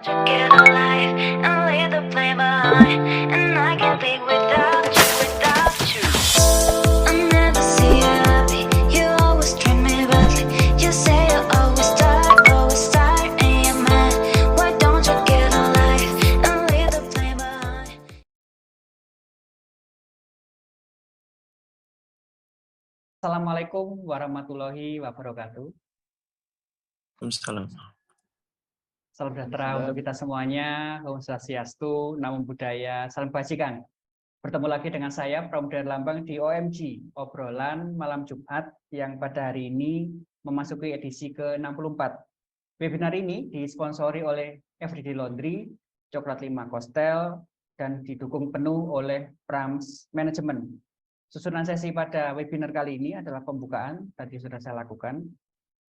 Get alive and leave the flame behind. And I can't think without you, without you. I never see you happy. You always treat me badly. You say you're always tired, and you're mad. Why don't you get alive and leave the flame behind? Assalamualaikum warahmatullahi wabarakatuh. Waalaikumsalam. Salam sejahtera untuk kita semuanya. Om Swastiastu, Namo Buddhaya, salam kebajikan. Bertemu lagi dengan saya, Pramudara Lambang di OMG, obrolan malam Jumat yang pada hari ini memasuki edisi ke-64. Webinar ini disponsori oleh Everyday Laundry, Coklat 5 Kostel, dan didukung penuh oleh Prams Management. Susunan sesi pada webinar kali ini adalah pembukaan, tadi sudah saya lakukan.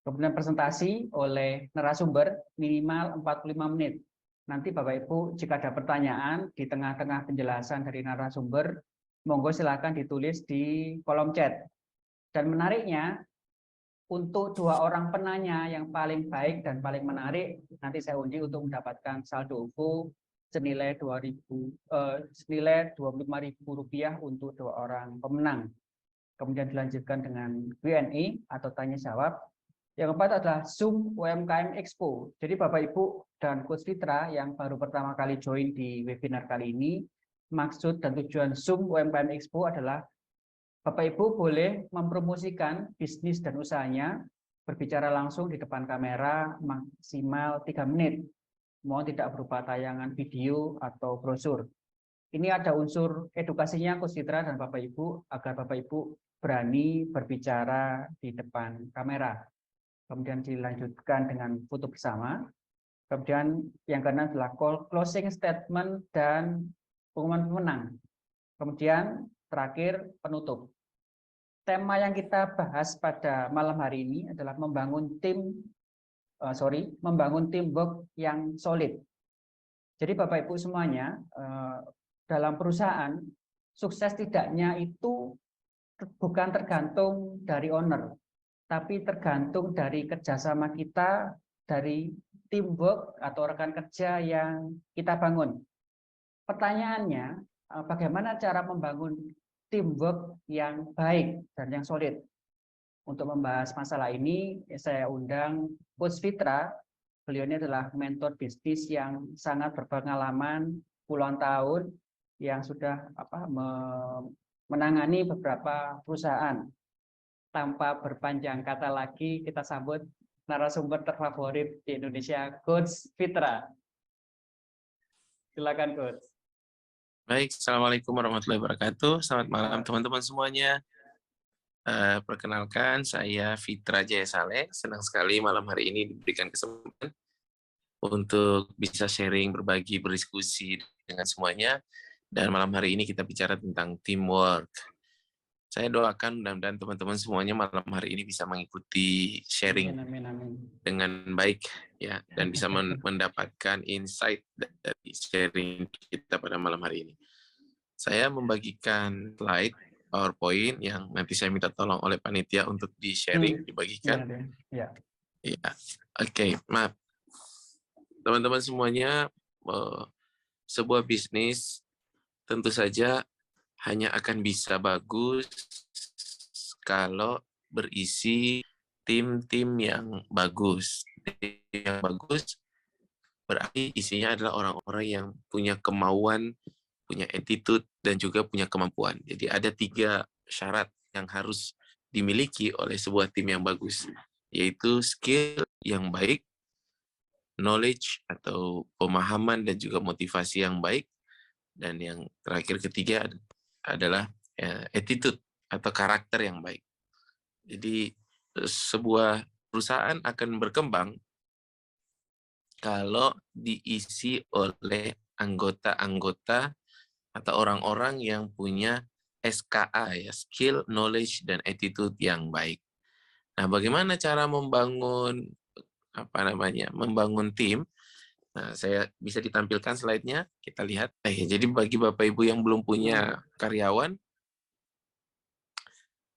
Kemudian presentasi oleh narasumber minimal 45 menit. Nanti Bapak Ibu jika ada pertanyaan di tengah-tengah penjelasan dari narasumber, monggo silakan ditulis di kolom chat. Dan menariknya, untuk 2 orang penanya yang paling baik dan paling menarik, nanti saya undi untuk mendapatkan saldo OVO senilai Rp25.000 untuk 2 orang pemenang. Kemudian dilanjutkan dengan Q&A atau tanya jawab. Yang keempat adalah Zoom UMKM Expo. Jadi Bapak Ibu dan Coach Fitra yang baru pertama kali join di webinar kali ini, maksud dan tujuan Zoom UMKM Expo adalah Bapak Ibu boleh mempromosikan bisnis dan usahanya, berbicara langsung di depan kamera maksimal 3 menit. Mohon tidak berupa tayangan video atau brosur. Ini ada unsur edukasinya Coach Fitra dan Bapak Ibu agar Bapak Ibu berani berbicara di depan kamera. Kemudian dilanjutkan dengan foto bersama. Kemudian yang keenam adalah closing statement dan pengumuman pemenang. Kemudian terakhir penutup. Tema yang kita bahas pada malam hari ini adalah membangun teamwork yang solid. Jadi Bapak Ibu semuanya, dalam perusahaan sukses tidaknya itu bukan tergantung dari owner, tapi tergantung dari kerjasama kita, dari teamwork atau rekan kerja yang kita bangun. Pertanyaannya, bagaimana cara membangun teamwork yang baik dan yang solid? Untuk membahas masalah ini, saya undang Coach Fitra. Beliau ini adalah mentor bisnis yang sangat berpengalaman puluhan tahun, yang sudah menangani beberapa perusahaan. Tanpa berpanjang kata lagi, kita sambut narasumber terfavorit di Indonesia, Coach Fitra. Silakan, Coach. Baik, Assalamualaikum warahmatullahi wabarakatuh. Selamat malam teman-teman semuanya. Perkenalkan, saya Fitra Jaya Saleh. Senang sekali malam hari ini diberikan kesempatan untuk bisa sharing, berbagi, berdiskusi dengan semuanya. Dan malam hari ini kita bicara tentang teamwork. Saya doakan mudah-mudahan teman-teman semuanya malam hari ini bisa mengikuti sharing dengan baik ya, dan bisa mendapatkan insight dari sharing kita pada malam hari ini. Saya membagikan slide PowerPoint yang nanti saya minta tolong oleh panitia untuk di-sharing, dibagikan. Ya. Oke, maaf. Teman-teman semuanya, sebuah bisnis tentu saja hanya akan bisa bagus kalau berisi tim-tim yang bagus. Tim yang bagus berarti isinya adalah orang-orang yang punya kemauan, punya attitude, dan juga punya kemampuan. Jadi ada 3 syarat yang harus dimiliki oleh sebuah tim yang bagus, yaitu skill yang baik, knowledge atau pemahaman dan juga motivasi yang baik, dan yang terakhir ketiga adalah attitude atau karakter yang baik. Jadi sebuah perusahaan akan berkembang kalau diisi oleh anggota-anggota atau orang-orang yang punya SKA ya, skill, knowledge, dan attitude yang baik. Nah, bagaimana cara membangun membangun tim? Nah, saya bisa ditampilkan slide-nya, kita lihat. Jadi bagi Bapak Ibu yang belum punya karyawan,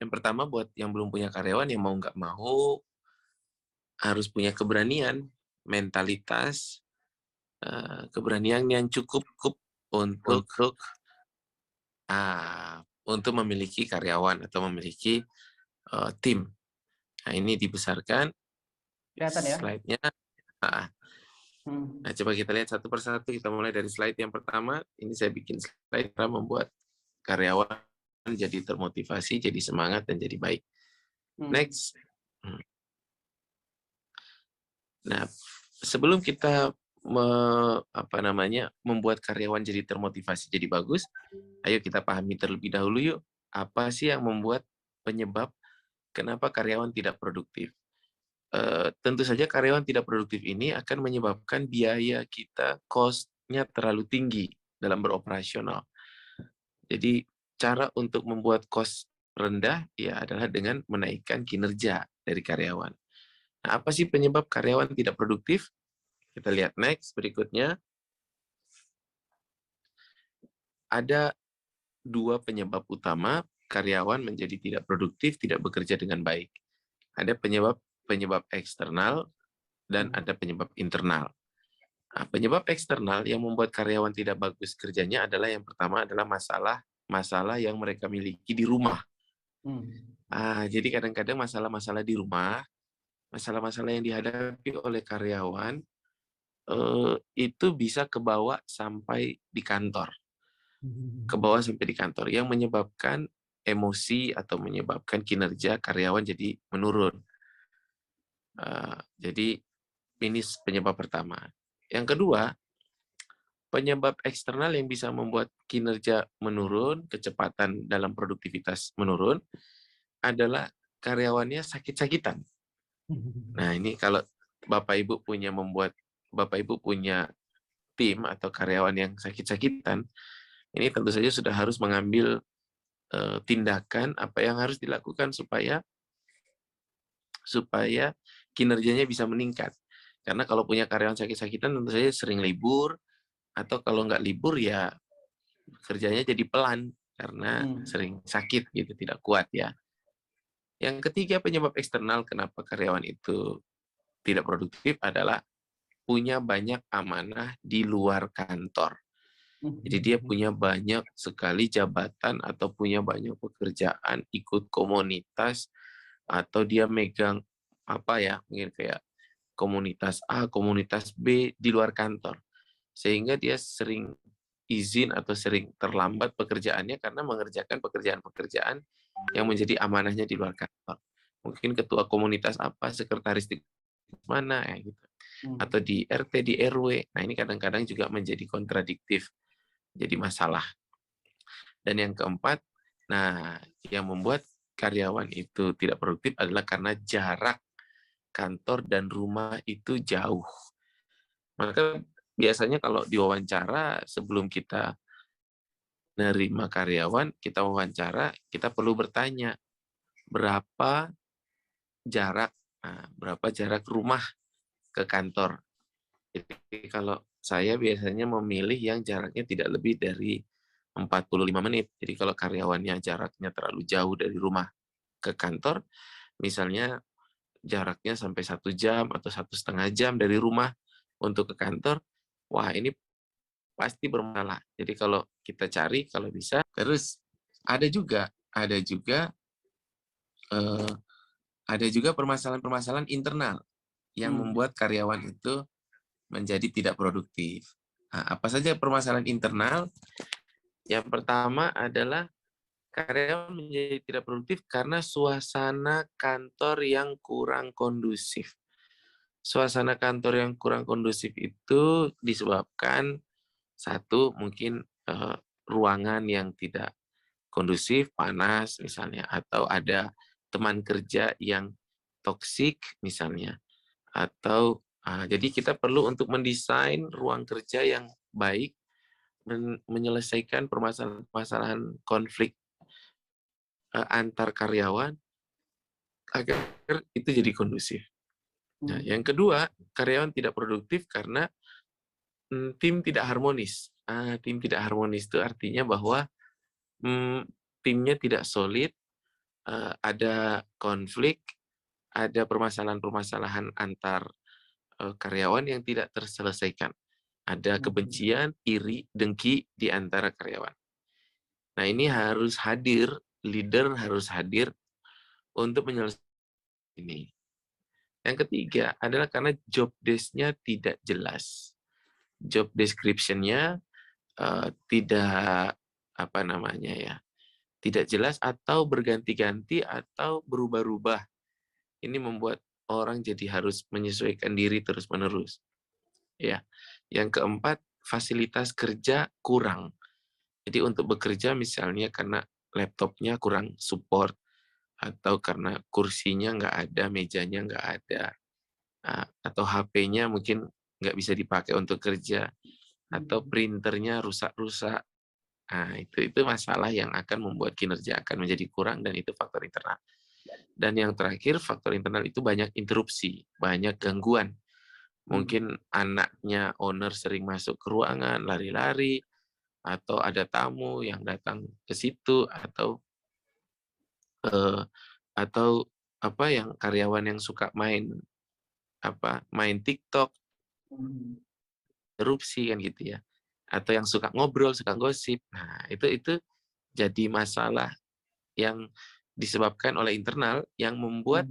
yang pertama buat yang belum punya karyawan, yang mau nggak mau harus punya keberanian, mentalitas, keberanian yang cukup untuk memiliki karyawan atau memiliki tim. Nah, ini dibesarkan Kelihatan ya? slide-nya. Nah, coba kita lihat satu persatu. Kita mulai dari slide yang pertama. Ini saya bikin slide para membuat karyawan jadi termotivasi, jadi semangat, dan jadi baik. Next. Nah, sebelum kita membuat karyawan jadi termotivasi, jadi bagus, ayo kita pahami terlebih dahulu yuk, apa sih yang membuat penyebab kenapa karyawan tidak produktif. Tentu saja karyawan tidak produktif ini akan menyebabkan biaya kita, cost-nya terlalu tinggi dalam beroperasional. Jadi cara untuk membuat cost rendah ya adalah dengan menaikkan kinerja dari karyawan. Nah, apa sih penyebab karyawan tidak produktif? Kita lihat next berikutnya. Ada 2 penyebab utama karyawan menjadi tidak produktif, tidak bekerja dengan baik. Ada penyebab eksternal dan ada penyebab internal. Nah, penyebab eksternal yang membuat karyawan tidak bagus kerjanya adalah yang pertama adalah masalah yang mereka miliki di rumah. Jadi kadang-kadang masalah-masalah di rumah, masalah-masalah yang dihadapi oleh karyawan itu bisa kebawa sampai di kantor. Yang menyebabkan emosi atau menyebabkan kinerja karyawan jadi menurun. Jadi ini penyebab pertama. Yang kedua, penyebab eksternal yang bisa membuat kinerja menurun, kecepatan dalam produktivitas menurun, adalah karyawannya sakit-sakitan. Nah, ini kalau Bapak Ibu punya tim atau karyawan yang sakit-sakitan, ini tentu saja sudah harus mengambil tindakan apa yang harus dilakukan supaya kinerjanya bisa meningkat. Karena kalau punya karyawan sakit-sakitan tentu saja sering libur, atau kalau nggak libur ya kerjanya jadi pelan karena sering sakit gitu, tidak kuat ya. Yang ketiga penyebab eksternal kenapa karyawan itu tidak produktif adalah punya banyak amanah di luar kantor. Jadi dia punya banyak sekali jabatan atau punya banyak pekerjaan, ikut komunitas, atau dia megang mungkin kayak komunitas A, komunitas B di luar kantor. Sehingga dia sering izin atau sering terlambat pekerjaannya karena mengerjakan pekerjaan-pekerjaan yang menjadi amanahnya di luar kantor. Mungkin ketua komunitas apa, sekretaris di mana, gitu. Atau di RT, di RW. Nah, ini kadang-kadang juga menjadi kontradiktif, jadi masalah. Dan yang keempat, yang membuat karyawan itu tidak produktif adalah karena jarak kantor dan rumah itu jauh. Maka biasanya kalau diwawancara, sebelum kita menerima karyawan, kita wawancara, kita perlu bertanya, berapa jarak rumah ke kantor. Jadi kalau saya biasanya memilih yang jaraknya tidak lebih dari 45 menit. Jadi kalau karyawannya jaraknya terlalu jauh dari rumah ke kantor, misalnya jaraknya sampai 1 jam atau 1,5 jam dari rumah untuk ke kantor, wah ini pasti bermasalah. Jadi kalau kita cari, kalau bisa, terus ada juga permasalahan-permasalahan internal yang membuat karyawan itu menjadi tidak produktif. Nah, apa saja permasalahan internal? Yang pertama adalah karyawan menjadi tidak produktif karena suasana kantor yang kurang kondusif. Suasana kantor yang kurang kondusif itu disebabkan satu, mungkin ruangan yang tidak kondusif, panas misalnya, atau ada teman kerja yang toksik misalnya, atau jadi kita perlu untuk mendesain ruang kerja yang baik, menyelesaikan permasalahan konflik antar karyawan agar itu jadi kondusif. Nah, yang kedua, karyawan tidak produktif karena tim tidak harmonis. Tim tidak harmonis itu artinya bahwa timnya tidak solid, ada konflik, ada permasalahan-permasalahan antar karyawan yang tidak terselesaikan. Ada kebencian, iri, dengki di antara karyawan. Nah, ini harus hadir, leader harus hadir untuk menyelesaikan ini. Yang ketiga adalah karena job desk-nya tidak jelas. Job description-nya tidak apa namanya ya, tidak jelas atau berganti-ganti atau berubah-ubah. Ini membuat orang jadi harus menyesuaikan diri terus-menerus. Ya. Yang keempat, fasilitas kerja kurang. Jadi untuk bekerja misalnya karena laptopnya kurang support, atau karena kursinya nggak ada, mejanya nggak ada, atau HP-nya mungkin nggak bisa dipakai untuk kerja, atau printernya rusak-rusak. Nah, itu masalah yang akan membuat kinerja akan menjadi kurang, dan itu faktor internal. Dan yang terakhir, faktor internal itu banyak interupsi, banyak gangguan. Mungkin anaknya owner sering masuk ke ruangan, lari-lari, atau ada tamu yang datang ke situ, atau apa yang karyawan yang suka main TikTok, erupsi kan gitu ya, atau yang suka ngobrol, suka gosip. Nah, itu jadi masalah yang disebabkan oleh internal yang membuat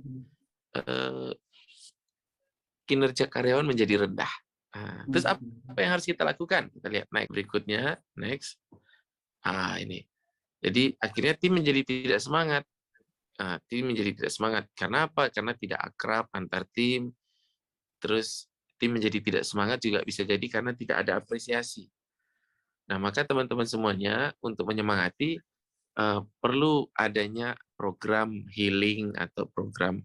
kinerja karyawan menjadi rendah. Nah, terus apa yang harus kita lakukan? Kita lihat naik berikutnya, next. Ini. Jadi akhirnya tim menjadi tidak semangat. Tim menjadi tidak semangat. Karena apa? Karena tidak akrab antar tim. Terus tim menjadi tidak semangat juga bisa jadi karena tidak ada apresiasi. Nah, maka teman-teman semuanya untuk menyemangati perlu adanya program healing atau program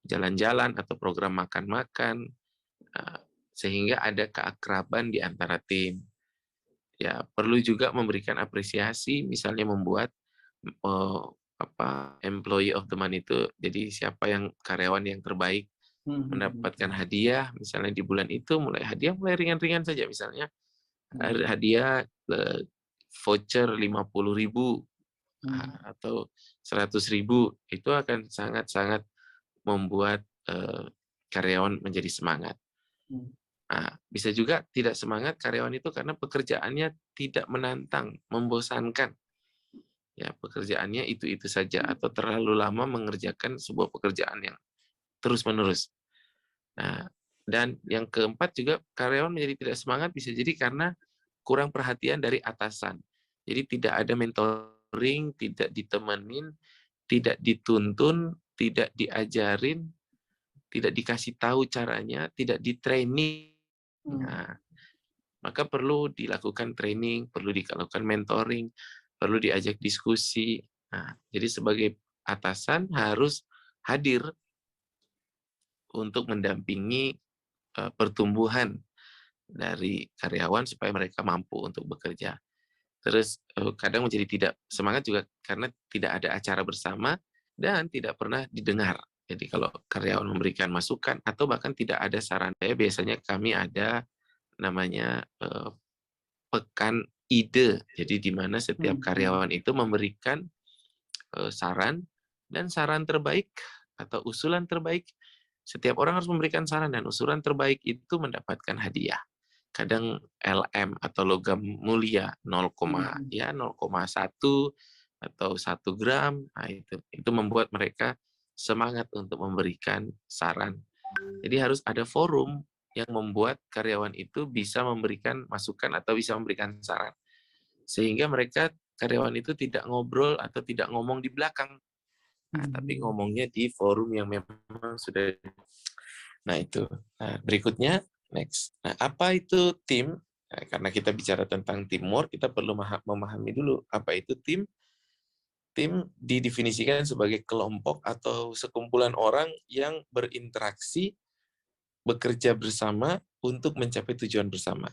jalan-jalan atau program makan-makan, sehingga ada keakraban di antara tim. Ya, perlu juga memberikan apresiasi, misalnya membuat employee of the month itu, jadi siapa yang karyawan yang terbaik mendapatkan hadiah, misalnya di bulan itu mulai ringan-ringan saja, misalnya hadiah voucher 50.000 atau 100.000, itu akan sangat-sangat membuat karyawan menjadi semangat. Bisa juga tidak semangat karyawan itu karena pekerjaannya tidak menantang, membosankan. Ya, pekerjaannya itu-itu saja atau terlalu lama mengerjakan sebuah pekerjaan yang terus-menerus. Nah, dan yang keempat juga karyawan menjadi tidak semangat bisa jadi karena kurang perhatian dari atasan. Jadi tidak ada mentoring, tidak ditemenin, tidak dituntun, tidak diajarin, tidak dikasih tahu caranya, tidak di-training. Nah, maka perlu dilakukan training, perlu dilakukan mentoring, perlu diajak diskusi. Nah, jadi sebagai atasan harus hadir untuk mendampingi pertumbuhan dari karyawan supaya mereka mampu untuk bekerja. Terus kadang menjadi tidak semangat juga karena tidak ada acara bersama dan tidak pernah didengar. Jadi kalau karyawan memberikan masukan atau bahkan tidak ada saran, biasanya kami ada namanya pekan ide. Jadi di mana setiap karyawan itu memberikan saran, dan saran terbaik atau usulan terbaik, setiap orang harus memberikan saran, dan usulan terbaik itu mendapatkan hadiah. Kadang LM atau logam mulia 0,1 atau 1 gram. Nah, itu membuat mereka semangat untuk memberikan saran. Jadi harus ada forum yang membuat karyawan itu bisa memberikan masukan atau bisa memberikan saran. Sehingga karyawan itu tidak ngobrol atau tidak ngomong di belakang. Tapi ngomongnya di forum yang memang sudah. Nah, itu. Nah, berikutnya, next. Nah, apa itu tim? Nah, karena kita bicara tentang teamwork, kita perlu memahami dulu apa itu tim. Tim didefinisikan sebagai kelompok atau sekumpulan orang yang berinteraksi, bekerja bersama untuk mencapai tujuan bersama.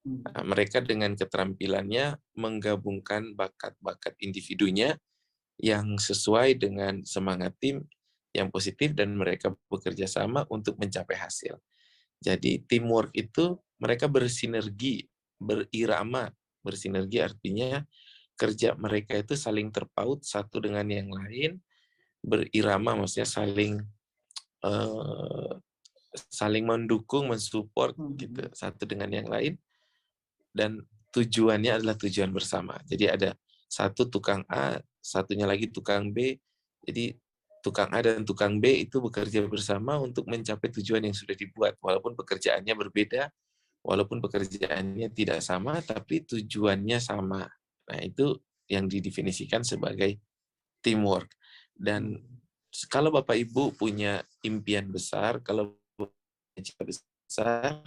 Nah, mereka dengan keterampilannya menggabungkan bakat-bakat individunya yang sesuai dengan semangat tim yang positif, dan mereka bekerja sama untuk mencapai hasil. Jadi teamwork itu mereka bersinergi, berirama. Bersinergi artinya kerja mereka itu saling terpaut satu dengan yang lain. Berirama maksudnya saling mendukung, mensupport gitu satu dengan yang lain. dan tujuannya adalah tujuan bersama. Jadi ada satu tukang A, satunya lagi tukang B. Jadi tukang A dan tukang B itu bekerja bersama untuk mencapai tujuan yang sudah dibuat. Walaupun pekerjaannya berbeda, walaupun pekerjaannya tidak sama, tapi tujuannya sama. Nah, itu yang didefinisikan sebagai teamwork. Dan kalau Bapak Ibu punya impian besar, kalau punya cita besar,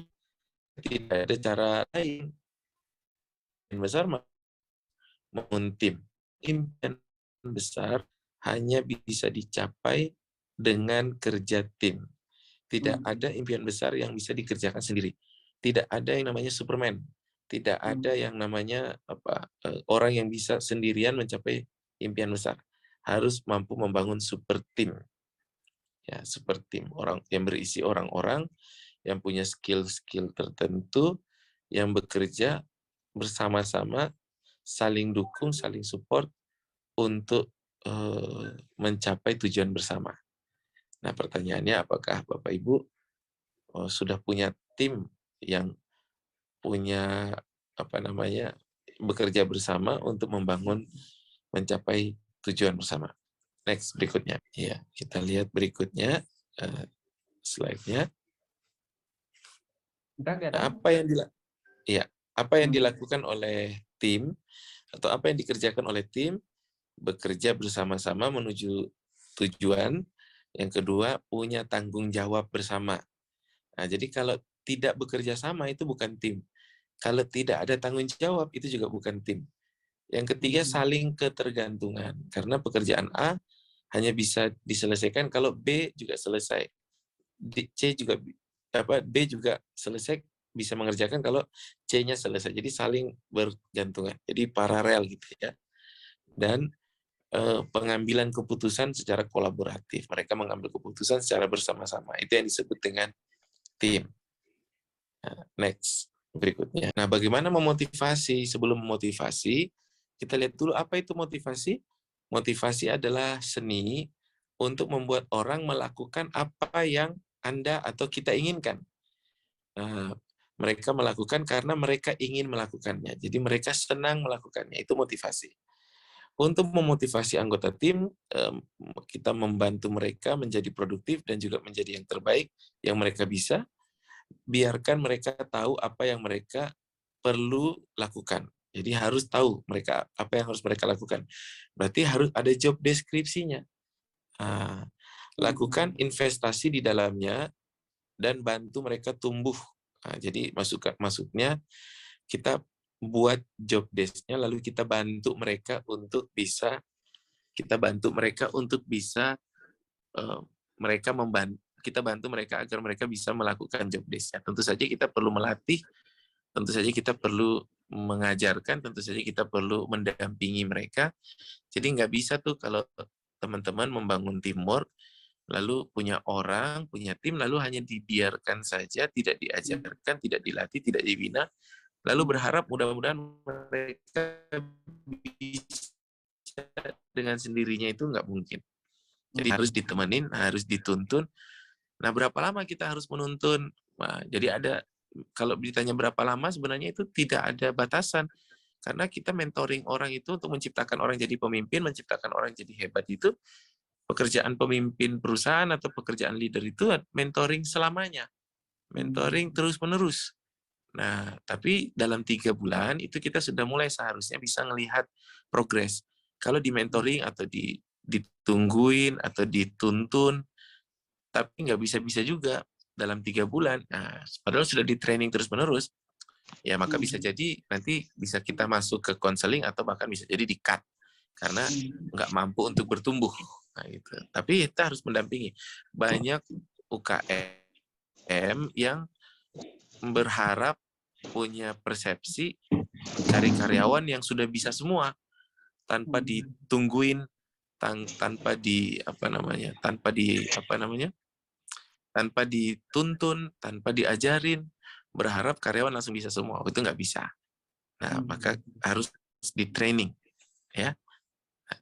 tidak ada cara lain. Impian besar membangun tim. Impian besar hanya bisa dicapai dengan kerja tim. Tidak ada impian besar yang bisa dikerjakan sendiri. Tidak ada yang namanya Superman. Tidak ada yang namanya orang yang bisa sendirian mencapai impian besar. Harus mampu membangun super tim. Ya, super tim, orang yang berisi orang-orang yang punya skill-skill tertentu, yang bekerja bersama-sama, saling dukung, saling support untuk mencapai tujuan bersama. Nah, pertanyaannya, apakah Bapak Ibu sudah punya tim yang punya bekerja bersama untuk membangun, mencapai tujuan bersama? Next, berikutnya. Ya, kita lihat berikutnya slide-nya. Apa yang dilakukan oleh tim atau apa yang dikerjakan oleh tim? Bekerja bersama-sama menuju tujuan. Yang kedua, punya tanggung jawab bersama. Nah, jadi kalau tidak bekerja sama itu bukan tim. Kalau tidak ada tanggung jawab itu juga bukan tim. Yang ketiga, saling ketergantungan. Karena pekerjaan A hanya bisa diselesaikan kalau B juga selesai. B juga selesai bisa mengerjakan kalau C-nya selesai. Jadi saling bergantungan. Jadi paralel gitu ya. Dan pengambilan keputusan secara kolaboratif. Mereka mengambil keputusan secara bersama-sama. Itu yang disebut dengan tim. Nah, next, berikutnya. Nah, bagaimana memotivasi? Sebelum memotivasi, kita lihat dulu apa itu motivasi. Motivasi adalah seni untuk membuat orang melakukan apa yang Anda atau kita inginkan. Mereka melakukan karena mereka ingin melakukannya. Jadi mereka senang melakukannya. Itu motivasi. Untuk memotivasi anggota tim, kita membantu mereka menjadi produktif dan juga menjadi yang terbaik yang mereka bisa. Biarkan mereka tahu apa yang mereka perlu lakukan. Jadi harus tahu mereka apa yang harus mereka lakukan. Berarti harus ada job deskripsinya. Lakukan investasi di dalamnya dan bantu mereka tumbuh. Jadi maksudnya kita buat job desk-nya lalu kita bantu mereka untuk bisa kita bantu mereka agar mereka bisa melakukan job desk-nya. Tentu saja kita perlu melatih, tentu saja kita perlu mengajarkan, tentu saja kita perlu mendampingi mereka. Jadi nggak bisa tuh kalau teman-teman membangun teamwork, lalu punya orang, punya tim, lalu hanya dibiarkan saja, tidak diajarkan, tidak dilatih, tidak dibina, lalu berharap mudah-mudahan mereka bisa dengan sendirinya, itu nggak mungkin. Jadi harus ditemenin, harus dituntun. Nah, berapa lama kita harus menuntun? Nah, jadi kalau ditanya berapa lama, sebenarnya itu tidak ada batasan. Karena kita mentoring orang itu untuk menciptakan orang jadi pemimpin, menciptakan orang jadi hebat itu, pekerjaan pemimpin perusahaan atau pekerjaan leader itu mentoring selamanya. Mentoring terus-menerus. Nah, tapi dalam 3 bulan itu kita sudah mulai seharusnya bisa melihat progres. Kalau di mentoring atau ditungguin atau dituntun, tapi nggak bisa-bisa juga dalam 3 bulan. Nah, padahal sudah di training terus-menerus, ya maka bisa jadi nanti bisa kita masuk ke konseling atau bahkan bisa jadi di-cut karena nggak mampu untuk bertumbuh. Nah, gitu. Tapi kita harus mendampingi. Banyak UKM yang berharap punya persepsi cari karyawan yang sudah bisa semua tanpa ditungguin, tanpa dituntun, tanpa diajarin, berharap karyawan langsung bisa semua. Itu nggak bisa. Nah, maka harus di training, ya.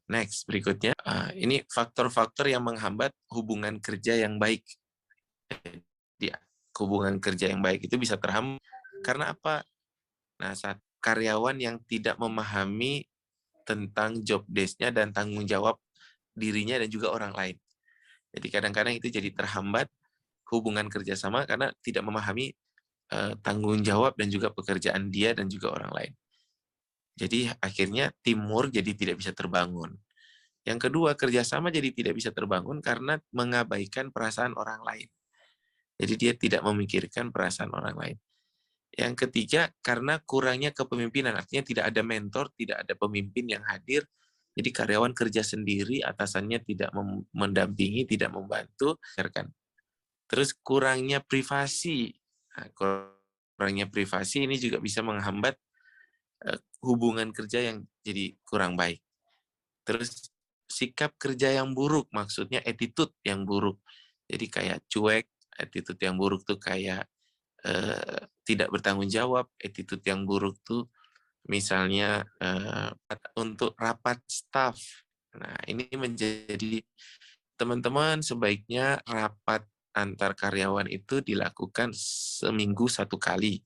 Next, berikutnya, ini faktor-faktor yang menghambat hubungan kerja yang baik. Hubungan kerja yang baik itu bisa terhambat karena apa? Nah, saat karyawan yang tidak memahami tentang job desk-nya dan tanggung jawab dirinya dan juga orang lain. Jadi kadang-kadang itu jadi terhambat hubungan kerjasama karena tidak memahami tanggung jawab dan juga pekerjaan dia dan juga orang lain. Jadi akhirnya teamwork jadi tidak bisa terbangun. Yang kedua, kerjasama jadi tidak bisa terbangun karena mengabaikan perasaan orang lain. Jadi dia tidak memikirkan perasaan orang lain. Yang ketiga, karena kurangnya kepemimpinan, artinya tidak ada mentor, tidak ada pemimpin yang hadir, jadi karyawan kerja sendiri, atasannya tidak mendampingi, tidak membantu. Terus kurangnya privasi. Nah, kurangnya privasi ini juga bisa menghambat hubungan kerja yang jadi kurang baik. Terus sikap kerja yang buruk, maksudnya attitude yang buruk. Jadi kayak cuek, attitude yang buruk tuh kayak tidak bertanggung jawab, attitude yang buruk tuh misalnya untuk rapat staff. Nah, ini menjadi teman-teman sebaiknya rapat antar karyawan itu dilakukan seminggu 1 kali.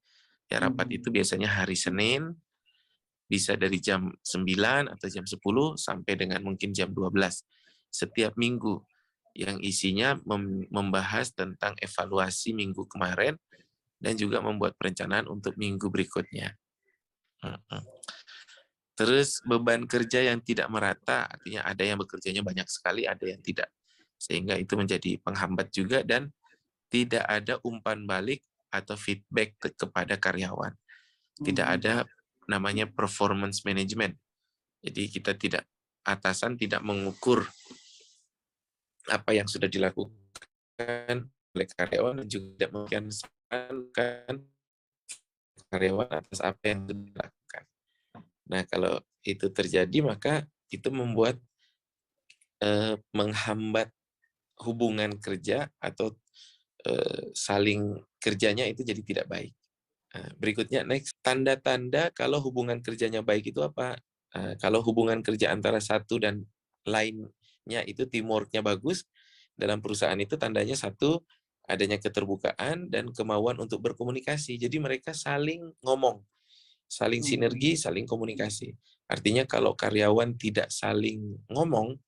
Ya, rapat itu biasanya hari Senin, bisa dari jam 9 atau jam 10 sampai dengan mungkin jam 12 setiap minggu, yang isinya membahas tentang evaluasi minggu kemarin dan juga membuat perencanaan untuk minggu berikutnya. Terus beban kerja yang tidak merata, artinya ada yang bekerjanya banyak sekali, ada yang tidak. Sehingga itu menjadi penghambat juga dan tidak ada umpan balik atau feedback kepada karyawan. Tidak ada namanya performance management. Jadi kita atasan tidak mengukur apa yang sudah dilakukan oleh karyawan dan juga tidak memberikan karyawan atas apa yang sudah dilakukan. Nah, kalau itu terjadi maka itu membuat menghambat hubungan kerja atau saling kerjanya itu jadi tidak baik. Berikutnya next, tanda-tanda kalau hubungan kerjanya baik itu apa? Kalau hubungan kerja antara satu dan lainnya itu teamwork-nya bagus, dalam perusahaan itu tandanya satu, adanya keterbukaan dan kemauan untuk berkomunikasi. Jadi mereka saling ngomong, saling sinergi, saling komunikasi. Artinya kalau karyawan tidak saling ngomong,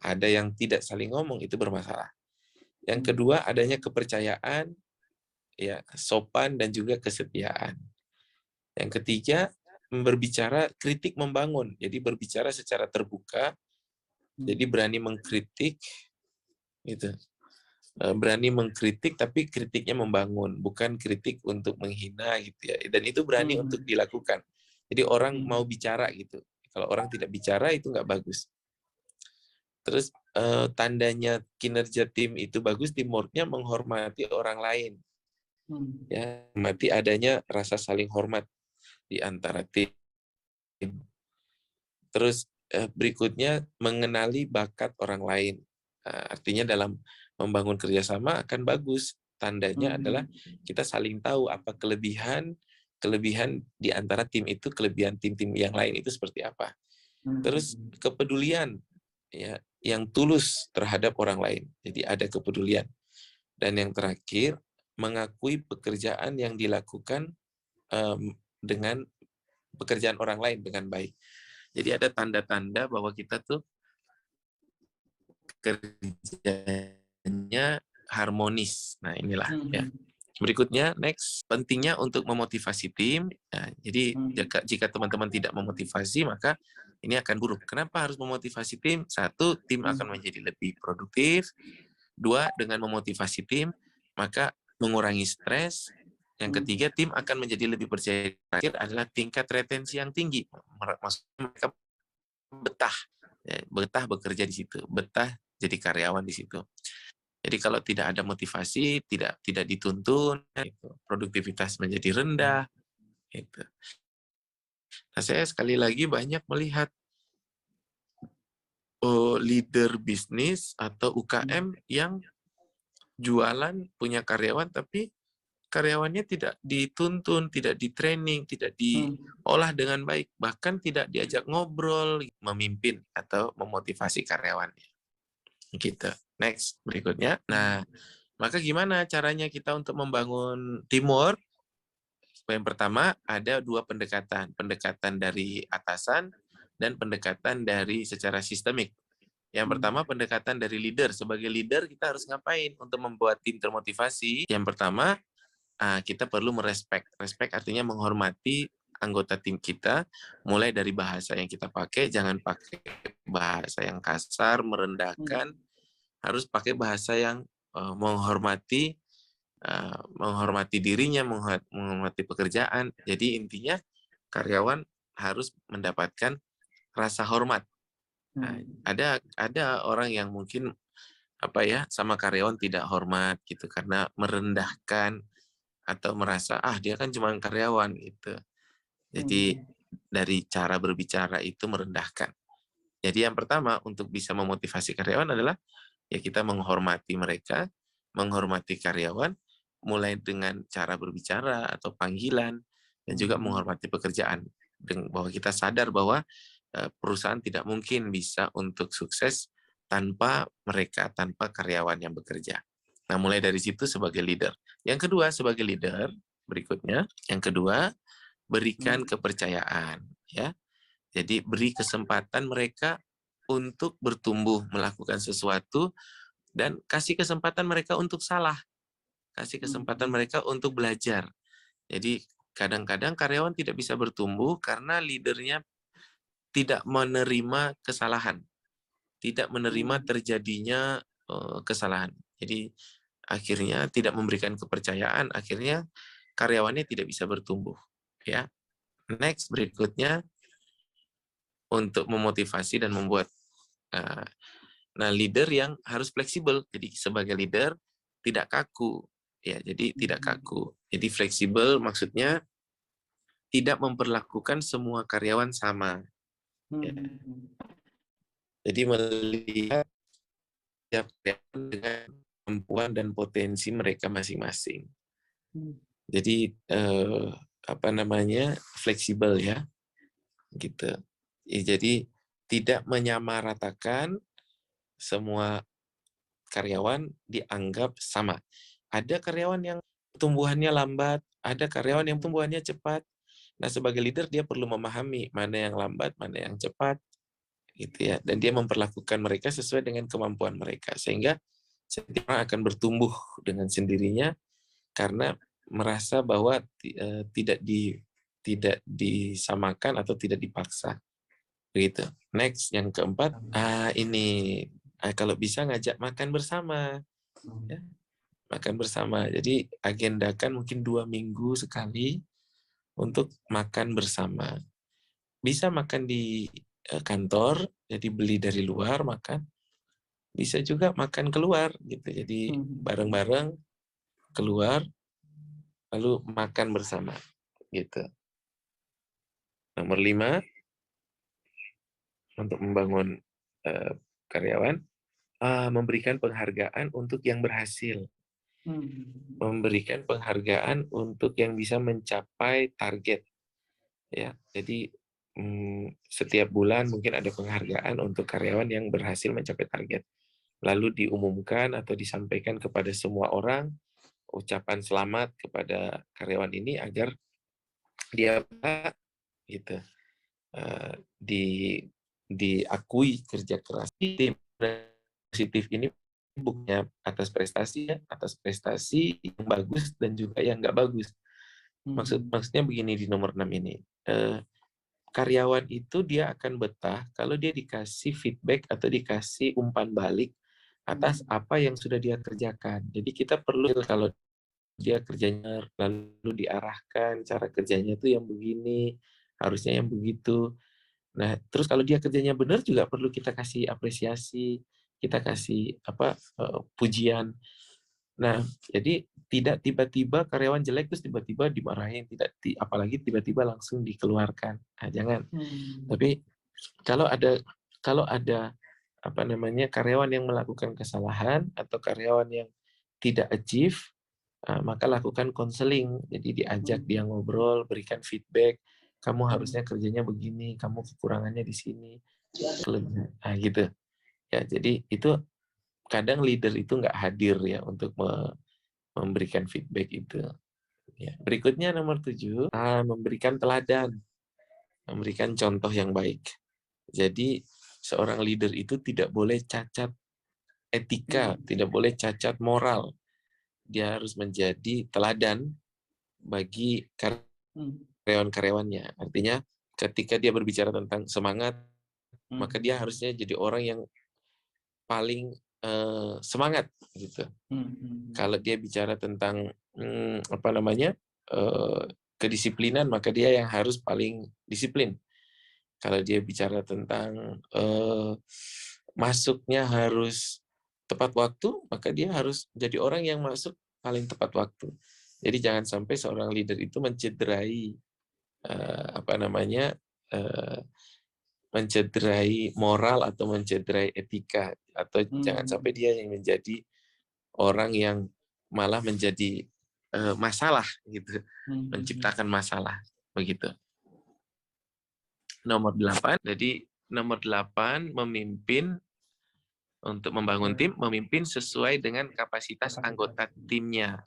ada yang tidak saling ngomong, itu bermasalah. Yang kedua, adanya kepercayaan, ya, sopan dan juga kesetiaan. Yang ketiga, berbicara kritik membangun. Jadi berbicara secara terbuka, jadi berani mengkritik, gitu. Berani mengkritik tapi kritiknya membangun, bukan kritik untuk menghina gitu ya. Dan itu berani untuk dilakukan. Jadi orang mau bicara gitu. Kalau orang tidak bicara itu nggak bagus. Terus tandanya kinerja tim itu bagus, teamwork-nya menghormati orang lain. Ya, mati adanya rasa saling hormat di antara tim. Terus berikutnya mengenali bakat orang lain. Artinya dalam membangun kerjasama akan bagus. Tandanya adalah kita saling tahu apa kelebihan di antara tim itu, kelebihan tim-tim yang lain itu seperti apa. Terus kepedulian, ya, yang tulus terhadap orang lain. Jadi ada kepedulian. Dan yang terakhir, mengakui pekerjaan yang dilakukan dengan pekerjaan orang lain dengan baik. Jadi ada tanda-tanda bahwa kita tuh kerjanya harmonis. Nah, inilah ya. Berikutnya, next, pentingnya untuk memotivasi tim. Nah, jadi jika teman-teman tidak memotivasi, maka ini akan buruk. Kenapa harus memotivasi tim? Satu, tim akan menjadi lebih produktif. Dua, dengan memotivasi tim, maka mengurangi stres. Yang ketiga, tim akan menjadi lebih percaya diri. Terakhir adalah tingkat retensi yang tinggi. Maksudnya mereka betah bekerja di situ, betah jadi karyawan di situ. Jadi kalau tidak ada motivasi, tidak dituntun, produktivitas menjadi rendah. Gitu. Nah, saya sekali lagi banyak melihat leader bisnis atau UKM yang jualan punya karyawan, tapi karyawannya tidak dituntun, tidak di-training, tidak diolah dengan baik, bahkan tidak diajak ngobrol, memimpin atau memotivasi karyawannya. Gitu. Next, berikutnya. Nah, maka gimana caranya kita untuk membangun teamwork? Yang pertama ada 2 pendekatan, pendekatan dari atasan dan pendekatan dari secara sistemik. Yang pertama pendekatan dari leader. Sebagai leader kita harus ngapain untuk membuat tim termotivasi? Yang pertama kita perlu merespek. Respek artinya menghormati anggota tim kita, mulai dari bahasa yang kita pakai, jangan pakai bahasa yang kasar, merendahkan, harus pakai bahasa yang menghormati dirinya, menghormati pekerjaan. Jadi intinya karyawan harus mendapatkan rasa hormat. Nah, ada orang yang mungkin sama karyawan tidak hormat gitu karena merendahkan atau merasa dia kan cuma karyawan gitu. Jadi dari cara berbicara itu merendahkan. Jadi yang pertama untuk bisa memotivasi karyawan adalah ya kita menghormati mereka, menghormati karyawan, mulai dengan cara berbicara atau panggilan, dan juga menghormati pekerjaan. Bahwa kita sadar bahwa perusahaan tidak mungkin bisa untuk sukses tanpa mereka, tanpa karyawan yang bekerja. Nah, mulai dari situ sebagai leader. Yang kedua, sebagai leader, berikutnya, yang kedua, berikan kepercayaan. Ya. Jadi, beri kesempatan mereka untuk bertumbuh, melakukan sesuatu, dan kasih kesempatan mereka untuk salah. Kasih kesempatan mereka untuk belajar. Jadi kadang-kadang karyawan tidak bisa bertumbuh karena leadernya tidak menerima kesalahan, tidak menerima terjadinya kesalahan. Jadi akhirnya tidak memberikan kepercayaan, akhirnya karyawannya tidak bisa bertumbuh. Ya, next berikutnya untuk memotivasi dan membuat leader yang harus fleksibel. Jadi sebagai leader tidak kaku. Ya, jadi tidak kaku. Jadi fleksibel maksudnya tidak memperlakukan semua karyawan sama. Ya. Jadi melihat tiap karyawan dengan kemampuan dan potensi mereka masing-masing. Jadi fleksibel ya, gitu. Ya, jadi tidak menyamaratakan semua karyawan dianggap sama. Ada karyawan yang tumbuhannya lambat, ada karyawan yang tumbuhannya cepat. Nah, sebagai leader dia perlu memahami mana yang lambat, mana yang cepat, gitu ya. Dan dia memperlakukan mereka sesuai dengan kemampuan mereka, sehingga setiap orang akan bertumbuh dengan sendirinya karena merasa bahwa tidak disamakan atau tidak dipaksa, begitu. Next, yang keempat, kalau bisa ngajak makan bersama. Ya. Makan bersama. Jadi agendakan mungkin 2 minggu sekali untuk makan bersama. Bisa makan di kantor, jadi beli dari luar makan. Bisa juga makan keluar gitu. Jadi bareng-bareng keluar lalu makan bersama gitu. Nomor 5 untuk membangun karyawan, memberikan penghargaan untuk yang berhasil. Memberikan penghargaan untuk yang bisa mencapai target. Ya, jadi setiap bulan mungkin ada penghargaan untuk karyawan yang berhasil mencapai target. Lalu diumumkan atau disampaikan kepada semua orang ucapan selamat kepada karyawan ini agar dia gitu diakui kerja keras. Tim positif ini bukannya atas prestasi yang bagus dan juga yang nggak bagus. Maksudnya begini di nomor 6 ini. Karyawan itu dia akan betah kalau dia dikasih feedback atau dikasih umpan balik atas apa yang sudah dia kerjakan. Jadi kita perlu kalau dia kerjanya lalu diarahkan cara kerjanya itu yang begini, harusnya yang begitu. Nah, terus kalau dia kerjanya benar juga perlu kita kasih apresiasi, kita kasih pujian. Nah, jadi tidak tiba-tiba karyawan jelek terus tiba-tiba dimarahin, apalagi tiba-tiba langsung dikeluarkan. Nah, jangan. Tapi kalau ada karyawan yang melakukan kesalahan atau karyawan yang tidak achieve, maka lakukan konseling. Jadi diajak dia ngobrol, berikan feedback. Kamu harusnya kerjanya begini, kamu kekurangannya di sini. Nah, gitu. Ya, jadi itu kadang leader itu nggak hadir ya untuk memberikan feedback itu. Ya. Berikutnya nomor 7, memberikan teladan, memberikan contoh yang baik. Jadi seorang leader itu tidak boleh cacat etika, tidak boleh cacat moral. Dia harus menjadi teladan bagi karyawan-karyawannya. Artinya ketika dia berbicara tentang semangat, maka dia harusnya jadi orang yang paling semangat gitu. Kalau dia bicara tentang kedisiplinan, maka dia yang harus paling disiplin. Kalau dia bicara tentang masuknya harus tepat waktu, maka dia harus jadi orang yang masuk paling tepat waktu. Jadi jangan sampai seorang leader itu mencederai mencederai moral atau mencederai etika, atau jangan sampai dia yang menjadi orang yang malah menjadi masalah gitu, menciptakan masalah begitu. Nomor 8, jadi nomor 8 memimpin untuk membangun tim, memimpin sesuai dengan kapasitas anggota timnya.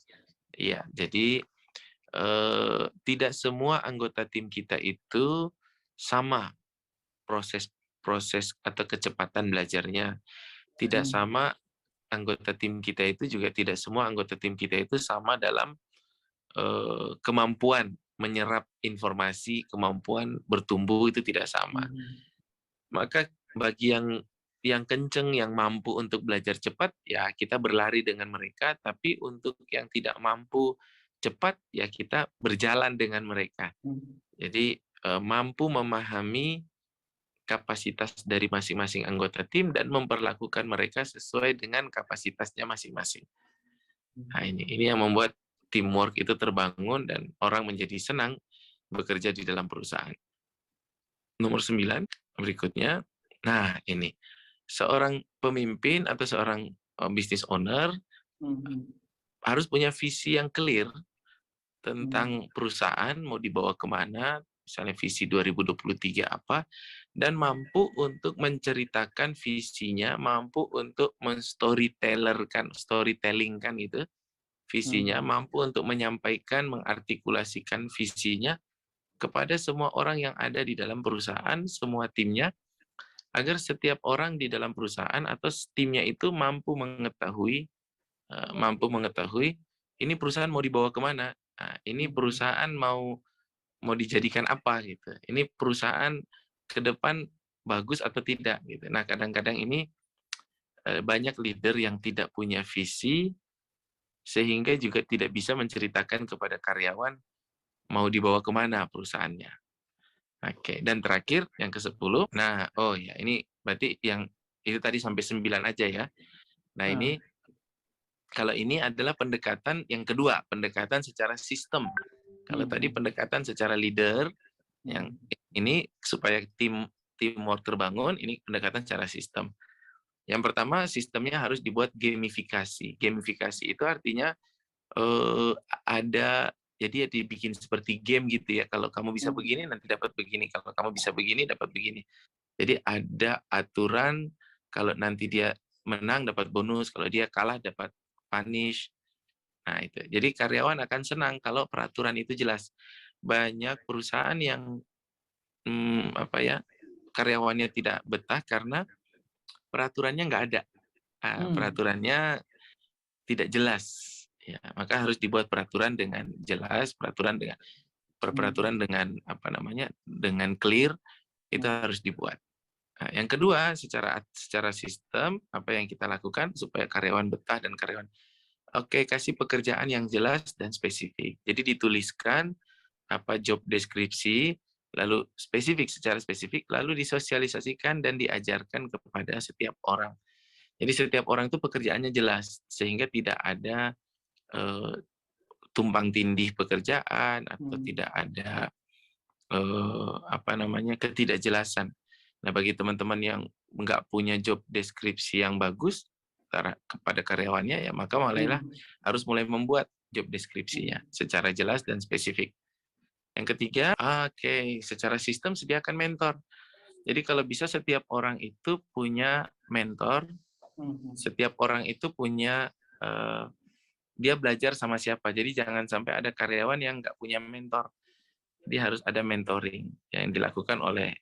Iya, jadi tidak semua anggota tim kita itu sama proses atau kecepatan belajarnya. Tidak sama anggota tim kita itu juga tidak semua anggota tim kita itu sama dalam kemampuan menyerap informasi, kemampuan bertumbuh itu tidak sama. Maka bagi yang kenceng, yang mampu untuk belajar cepat, ya kita berlari dengan mereka, tapi untuk yang tidak mampu cepat, ya kita berjalan dengan mereka. Jadi mampu memahami kapasitas dari masing-masing anggota tim dan memperlakukan mereka sesuai dengan kapasitasnya masing-masing. Nah, ini yang membuat teamwork itu terbangun dan orang menjadi senang bekerja di dalam perusahaan. Nomor 9 berikutnya. Nah, ini seorang pemimpin atau seorang business owner harus punya visi yang clear tentang perusahaan mau dibawa kemana, misalnya visi 2023 apa, dan mampu untuk menceritakan visinya, mampu untuk storytelling-kan itu visinya, mampu untuk menyampaikan, mengartikulasikan visinya kepada semua orang yang ada di dalam perusahaan, semua timnya, agar setiap orang di dalam perusahaan atau timnya itu mampu mengetahui ini perusahaan mau dibawa kemana, ini perusahaan mau dijadikan apa gitu, ini perusahaan ke depan bagus atau tidak gitu. Nah, kadang-kadang ini banyak leader yang tidak punya visi sehingga juga tidak bisa menceritakan kepada karyawan mau dibawa kemana perusahaannya. Oke, dan terakhir yang ke-10. Nah, ini berarti yang itu tadi sampai 9 aja ya. Nah, ini kalau ini adalah pendekatan yang kedua, pendekatan secara sistem. Kalau tadi pendekatan secara leader, yang ini supaya teamwork terbangun, ini pendekatan secara sistem. Yang pertama, sistemnya harus dibuat gamifikasi. Gamifikasi itu artinya jadi dibikin seperti game gitu ya. Kalau kamu bisa begini, nanti dapat begini. Kalau kamu bisa begini, dapat begini. Jadi ada aturan, kalau nanti dia menang dapat bonus, kalau dia kalah dapat punish. Nah, itu. Jadi karyawan akan senang kalau peraturan itu jelas. Banyak perusahaan yang karyawannya tidak betah karena peraturannya nggak ada. Peraturannya tidak jelas. Ya, maka harus dibuat peraturan dengan jelas, peraturan dengan clear, itu harus dibuat. Nah, yang kedua, secara sistem apa yang kita lakukan supaya karyawan betah dan karyawan kasih pekerjaan yang jelas dan spesifik. Jadi dituliskan apa job deskripsi, lalu secara spesifik, lalu disosialisasikan dan diajarkan kepada setiap orang. Jadi setiap orang itu pekerjaannya jelas, sehingga tidak ada tumpang tindih pekerjaan atau tidak ada ketidakjelasan. Nah, bagi teman-teman yang nggak punya job deskripsi yang bagus kepada karyawannya, ya maka harus mulai membuat job deskripsinya secara jelas dan spesifik. Yang ketiga, secara sistem sediakan mentor. Jadi kalau bisa setiap orang itu punya mentor, setiap orang itu punya dia belajar sama siapa. Jadi jangan sampai ada karyawan yang nggak punya mentor. Dia harus ada mentoring yang dilakukan oleh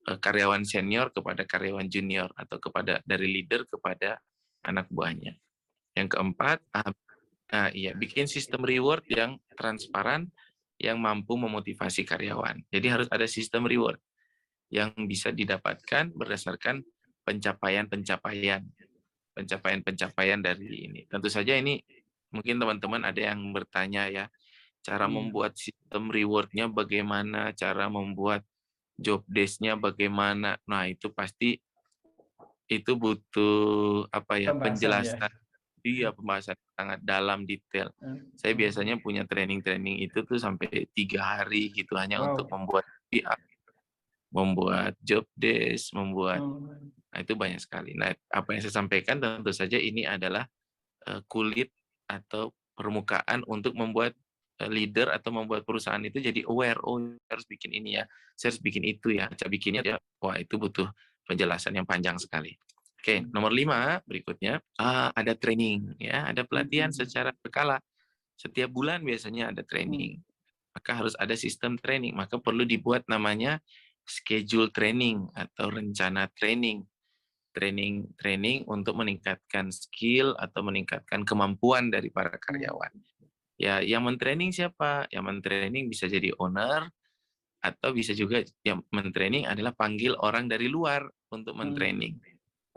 karyawan senior kepada karyawan junior atau kepada dari leader kepada anak buahnya. Yang keempat, bikin sistem reward yang transparan yang mampu memotivasi karyawan. Jadi harus ada sistem reward yang bisa didapatkan berdasarkan pencapaian dari ini. Tentu saja ini mungkin teman-teman ada yang bertanya ya, cara membuat sistem reward-nya bagaimana, cara membuat job desk-nya bagaimana. Nah, itu pasti itu butuh penjelasan. Iya, pembahasan sangat dalam detail. Saya biasanya punya training-training itu tuh sampai 3 hari gitu hanya untuk membuat membuat job desk, membuat nah, itu banyak sekali. Nah, apa yang saya sampaikan tentu saja ini adalah kulit atau permukaan untuk membuat leader atau membuat perusahaan itu jadi aware, oh saya harus bikin ini ya, saya harus bikin itu ya, cara bikinnya ya, wah itu butuh penjelasan yang panjang sekali. Oke, nomor 5 berikutnya ada training ya, ada pelatihan secara berkala. Setiap bulan biasanya ada training. Maka harus ada sistem training, maka perlu dibuat namanya schedule training atau rencana training. Training untuk meningkatkan skill atau meningkatkan kemampuan dari para karyawan. Ya, yang mentraining siapa? Yang mentraining bisa jadi owner atau bisa juga yang mentraining adalah panggil orang dari luar untuk mentraining.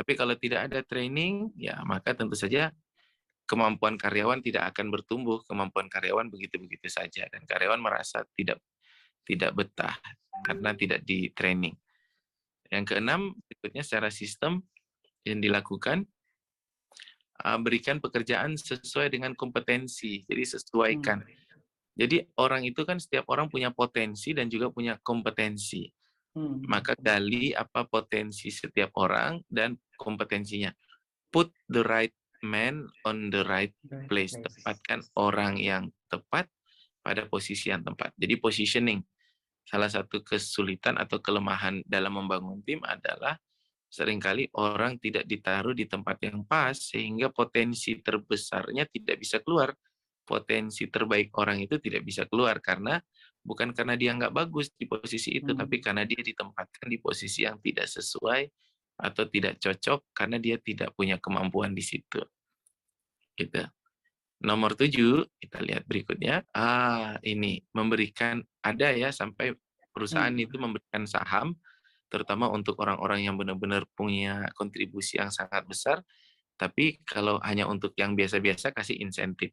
Tapi kalau tidak ada training, ya maka tentu saja kemampuan karyawan tidak akan bertumbuh. Kemampuan karyawan begitu-begitu saja dan karyawan merasa tidak betah karena tidak di training. Yang keenam, berikutnya secara sistem yang dilakukan, berikan pekerjaan sesuai dengan kompetensi. Jadi sesuaikan. Jadi orang itu kan setiap orang punya potensi dan juga punya kompetensi. Maka gali apa potensi setiap orang dan kompetensinya. Put the right man on the right place. Tempatkan orang yang tepat pada posisi yang tepat. Jadi positioning. Salah satu kesulitan atau kelemahan dalam membangun tim adalah seringkali orang tidak ditaruh di tempat yang pas sehingga potensi terbesarnya tidak bisa keluar. Potensi terbaik orang itu tidak bisa keluar karena bukan karena dia nggak bagus di posisi itu, tapi karena dia ditempatkan di posisi yang tidak sesuai atau tidak cocok karena dia tidak punya kemampuan di situ. Gitu. Nomor 7, kita lihat berikutnya. Ini memberikan, ada ya sampai perusahaan itu memberikan saham, terutama untuk orang-orang yang benar-benar punya kontribusi yang sangat besar, tapi kalau hanya untuk yang biasa-biasa kasih insentif.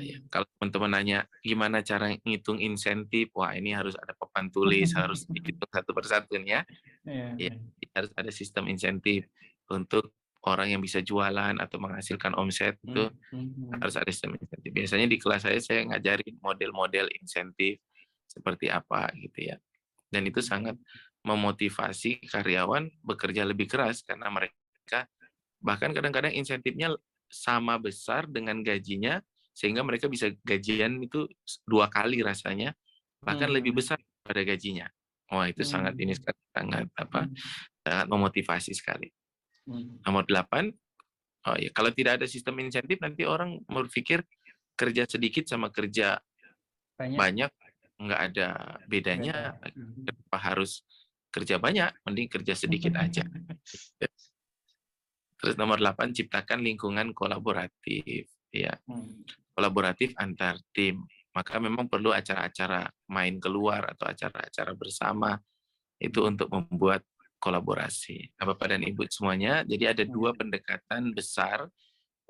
Ya. Kalau teman-teman nanya gimana cara ngitung insentif, wah ini harus ada papan tulis, harus dihitung satu persatunya. Ya, harus ada sistem insentif untuk orang yang bisa jualan atau menghasilkan omset itu harus ada sistem insentif. Biasanya di kelas saya ngajarin model-model insentif seperti apa gitu ya. Dan itu sangat memotivasi karyawan bekerja lebih keras karena mereka bahkan kadang-kadang insentifnya sama besar dengan gajinya sehingga mereka bisa gajian itu 2 kali rasanya, bahkan lebih besar pada gajinya. Wah itu sangat sangat memotivasi sekali. Nomor 8, ya kalau tidak ada sistem insentif nanti orang berpikir kerja sedikit sama kerja banyak nggak ada bedanya. Kenapa harus kerja banyak? Mending kerja sedikit aja. Terus nomor 8, ciptakan lingkungan kolaboratif. Ya, kolaboratif antar tim. Maka memang perlu acara-acara main keluar atau acara-acara bersama itu untuk membuat kolaborasi. Bapak dan Ibu semuanya, jadi ada 2 pendekatan besar,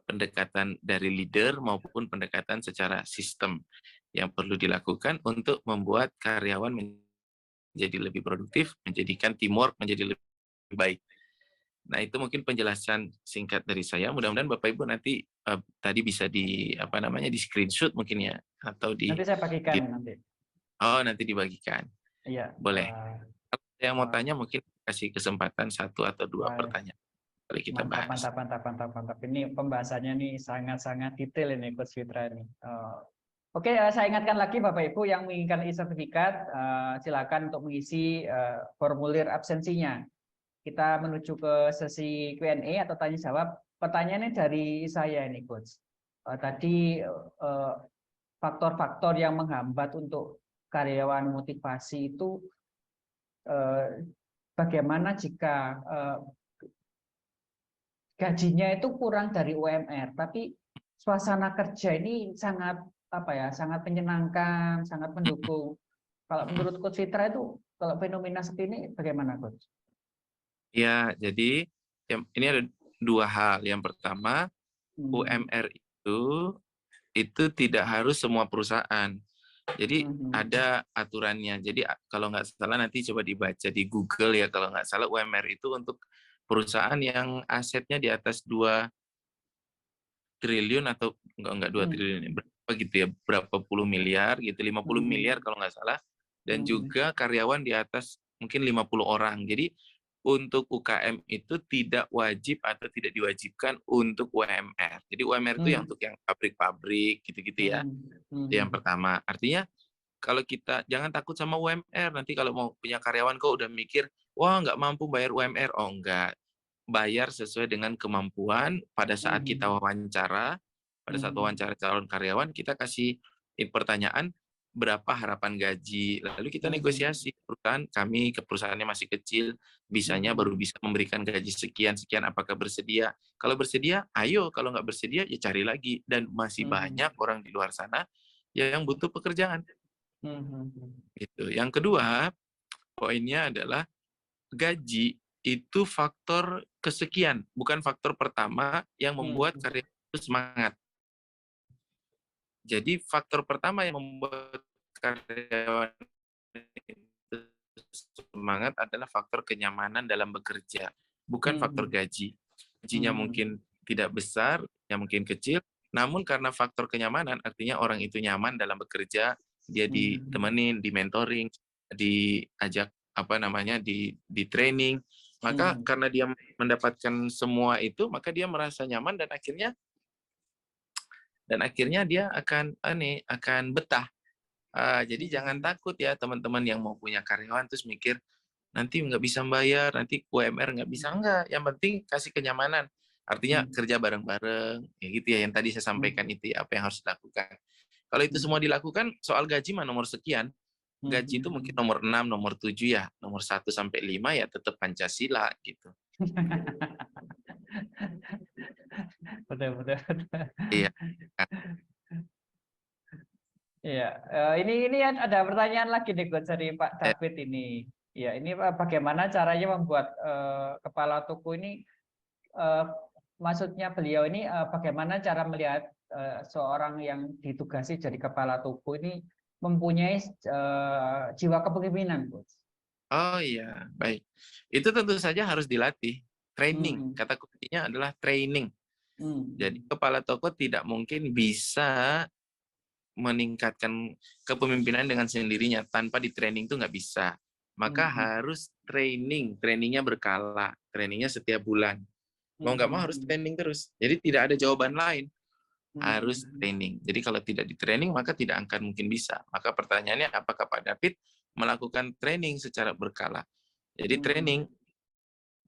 pendekatan dari leader maupun pendekatan secara sistem yang perlu dilakukan untuk membuat karyawan menjadi lebih produktif, menjadikan teamwork menjadi lebih baik. Nah, itu mungkin penjelasan singkat dari saya. Mudah-mudahan Bapak Ibu nanti tadi bisa di di screenshot mungkin ya atau di nanti saya bagikan nanti. Oh, nanti dibagikan. Iya. Boleh. Kalau yang mau tanya mungkin kasih kesempatan 1 atau 2 pertanyaan. Kali kita bahas. Mantap. Ini pembahasannya nih sangat-sangat detail ini Coach Fitra ini. Oke, saya ingatkan lagi Bapak Ibu yang menginginkan e-sertifikat, silakan untuk mengisi formulir absensinya. Kita menuju ke sesi Q&A atau tanya jawab. Pertanyaannya dari saya ini, Coach. tadi faktor-faktor yang menghambat untuk karyawan motivasi itu bagaimana jika gajinya itu kurang dari UMR, tapi suasana kerja ini sangat sangat menyenangkan, sangat mendukung. Kalau menurut Coach Fitra itu, kalau fenomena seperti ini bagaimana, Coach? Ya, jadi ini ada dua hal. Yang pertama, UMR itu tidak harus semua perusahaan. Jadi ada aturannya. Jadi kalau nggak salah nanti coba dibaca di Google ya, kalau nggak salah UMR itu untuk perusahaan yang asetnya di atas 2 triliun atau enggak 2 triliun, berapa gitu ya, berapa puluh miliar gitu, 50 miliar kalau nggak salah, dan juga karyawan di atas mungkin 50 orang. Jadi untuk UKM itu tidak wajib atau tidak diwajibkan untuk UMR. Jadi UMR itu yang untuk yang pabrik-pabrik gitu-gitu ya. Yang pertama, artinya kalau kita jangan takut sama UMR. Nanti kalau mau punya karyawan kok udah mikir, wah nggak mampu bayar UMR. Oh enggak, bayar sesuai dengan kemampuan. Pada saat kita wawancara, pada saat wawancara calon karyawan, kita kasih pertanyaan berapa harapan gaji, lalu kita negosiasi. Perusahaan kami ke perusahaannya masih kecil, bisanya baru bisa memberikan gaji sekian-sekian, apakah bersedia? Kalau bersedia, ayo. Kalau nggak bersedia, ya cari lagi. Dan masih banyak orang di luar sana yang butuh pekerjaan. Gitu. Yang kedua, poinnya adalah gaji itu faktor kesekian, bukan faktor pertama yang membuat karyawan itu semangat. Jadi faktor pertama yang membuat karyawan itu semangat adalah faktor kenyamanan dalam bekerja, bukan faktor gaji. Gajinya mungkin tidak besar, yang mungkin kecil, namun karena faktor kenyamanan, artinya orang itu nyaman dalam bekerja, dia ditemenin, di mentoring, diajak di training, maka karena dia mendapatkan semua itu, maka dia merasa nyaman dan akhirnya dia akan betah. Jadi jangan takut ya teman-teman yang mau punya karyawan terus mikir nanti nggak bisa bayar, nanti UMR nggak bisa, enggak. Yang penting kasih kenyamanan. Artinya kerja bareng-bareng, ya gitu ya, yang tadi saya sampaikan itu ya, apa yang harus dilakukan. Kalau itu semua dilakukan, soal gaji mah nomor sekian. Gaji itu mungkin nomor 6, nomor 7 ya, nomor 1 sampai 5 ya tetap Pancasila gitu. Betul. Iya. Iya, ini ada pertanyaan lagi nih Coach dari Pak David ini. Ya, ini bagaimana caranya membuat kepala toko ini, maksudnya beliau ini bagaimana cara melihat seorang yang ditugasi jadi kepala toko ini mempunyai jiwa kepemimpinan, Coach. Oh iya, baik. Itu tentu saja harus dilatih. Training, kata kuncinya adalah training. Jadi kepala toko tidak mungkin bisa meningkatkan kepemimpinan dengan sendirinya, tanpa di training itu nggak bisa. Maka harus trainingnya berkala, trainingnya setiap bulan. Mau nggak mau harus training terus. Jadi tidak ada jawaban lain, harus training. Jadi kalau tidak di training maka tidak akan mungkin bisa. Maka pertanyaannya, apakah Pak David melakukan training secara berkala? Jadi training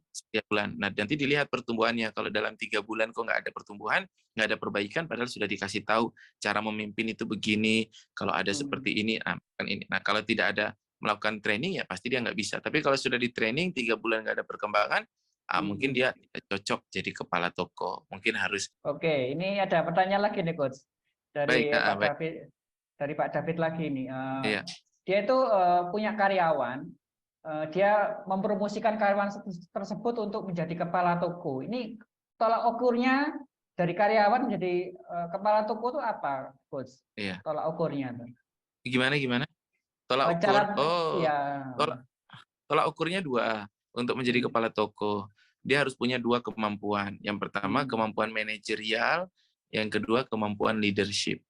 setiap bulan. Nah, nanti dilihat pertumbuhannya. Kalau dalam 3 bulan kok nggak ada pertumbuhan, nggak ada perbaikan, padahal sudah dikasih tahu cara memimpin itu begini, kalau ada seperti ini, kan ini. Nah, kalau tidak ada melakukan training, ya pasti dia nggak bisa. Tapi kalau sudah di training, 3 bulan nggak ada perkembangan, mungkin dia tidak cocok jadi kepala toko. Mungkin harus. Oke, ini ada pertanyaan lagi nih, Coach. Dari Baik, Pak baik. David, dari Pak David lagi nih. Iya. Dia itu punya karyawan, dia mempromosikan karyawan tersebut untuk menjadi kepala toko. Ini tolak ukurnya dari karyawan menjadi kepala toko itu apa, Coach? Iya. Tolak ukurnya. Gimana? Tolak ukur. Ya. Tolak ukurnya 2 untuk menjadi kepala toko. Dia harus punya 2 kemampuan. Yang pertama kemampuan manajerial, yang kedua kemampuan leadership.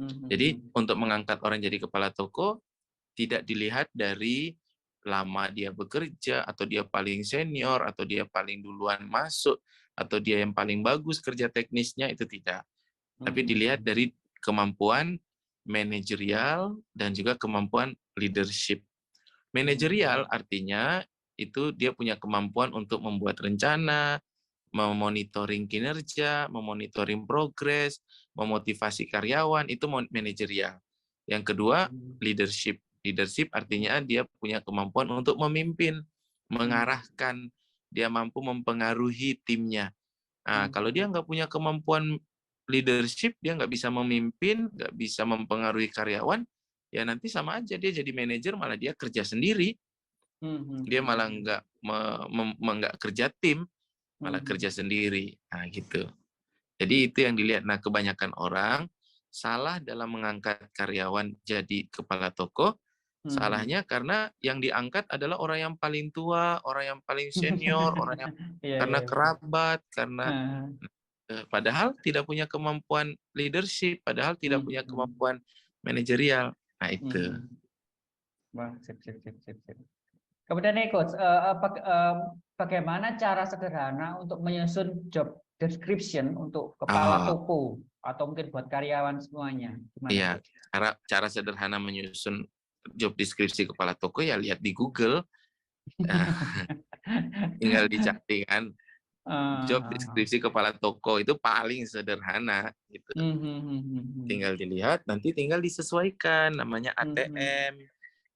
Jadi untuk mengangkat orang jadi kepala toko tidak dilihat dari lama dia bekerja, atau dia paling senior, atau dia paling duluan masuk, atau dia yang paling bagus kerja teknisnya, itu tidak. Tapi dilihat dari kemampuan manajerial dan juga kemampuan leadership. Manajerial artinya itu dia punya kemampuan untuk membuat rencana, memonitoring kinerja, memonitoring progres, memotivasi karyawan, itu manajerial. Yang kedua, leadership. Leadership artinya dia punya kemampuan untuk memimpin, mengarahkan, dia mampu mempengaruhi timnya. Nah, kalau dia nggak punya kemampuan leadership, dia nggak bisa memimpin, nggak bisa mempengaruhi karyawan, ya nanti sama aja dia jadi manajer, malah dia kerja sendiri, dia malah nggak kerja tim, malah kerja sendiri. Nah, gitu. Jadi itu yang dilihat. Nah, kebanyakan orang salah dalam mengangkat karyawan jadi kepala toko. Salahnya karena yang diangkat adalah orang yang paling tua, orang yang paling senior, orang yang karena kerabat, karena padahal tidak punya kemampuan leadership, padahal tidak punya kemampuan manajerial. Nah, itu. Wah, sip. Kemudian nih Coach, bagaimana cara sederhana untuk menyusun job description untuk kepala toko atau mungkin buat karyawan semuanya? Gimana? Iya, cara sederhana menyusun job deskripsi kepala toko ya lihat di Google. Tinggal dicari kan. Job deskripsi kepala toko itu paling sederhana gitu. Tinggal dilihat, nanti tinggal disesuaikan, namanya ATM,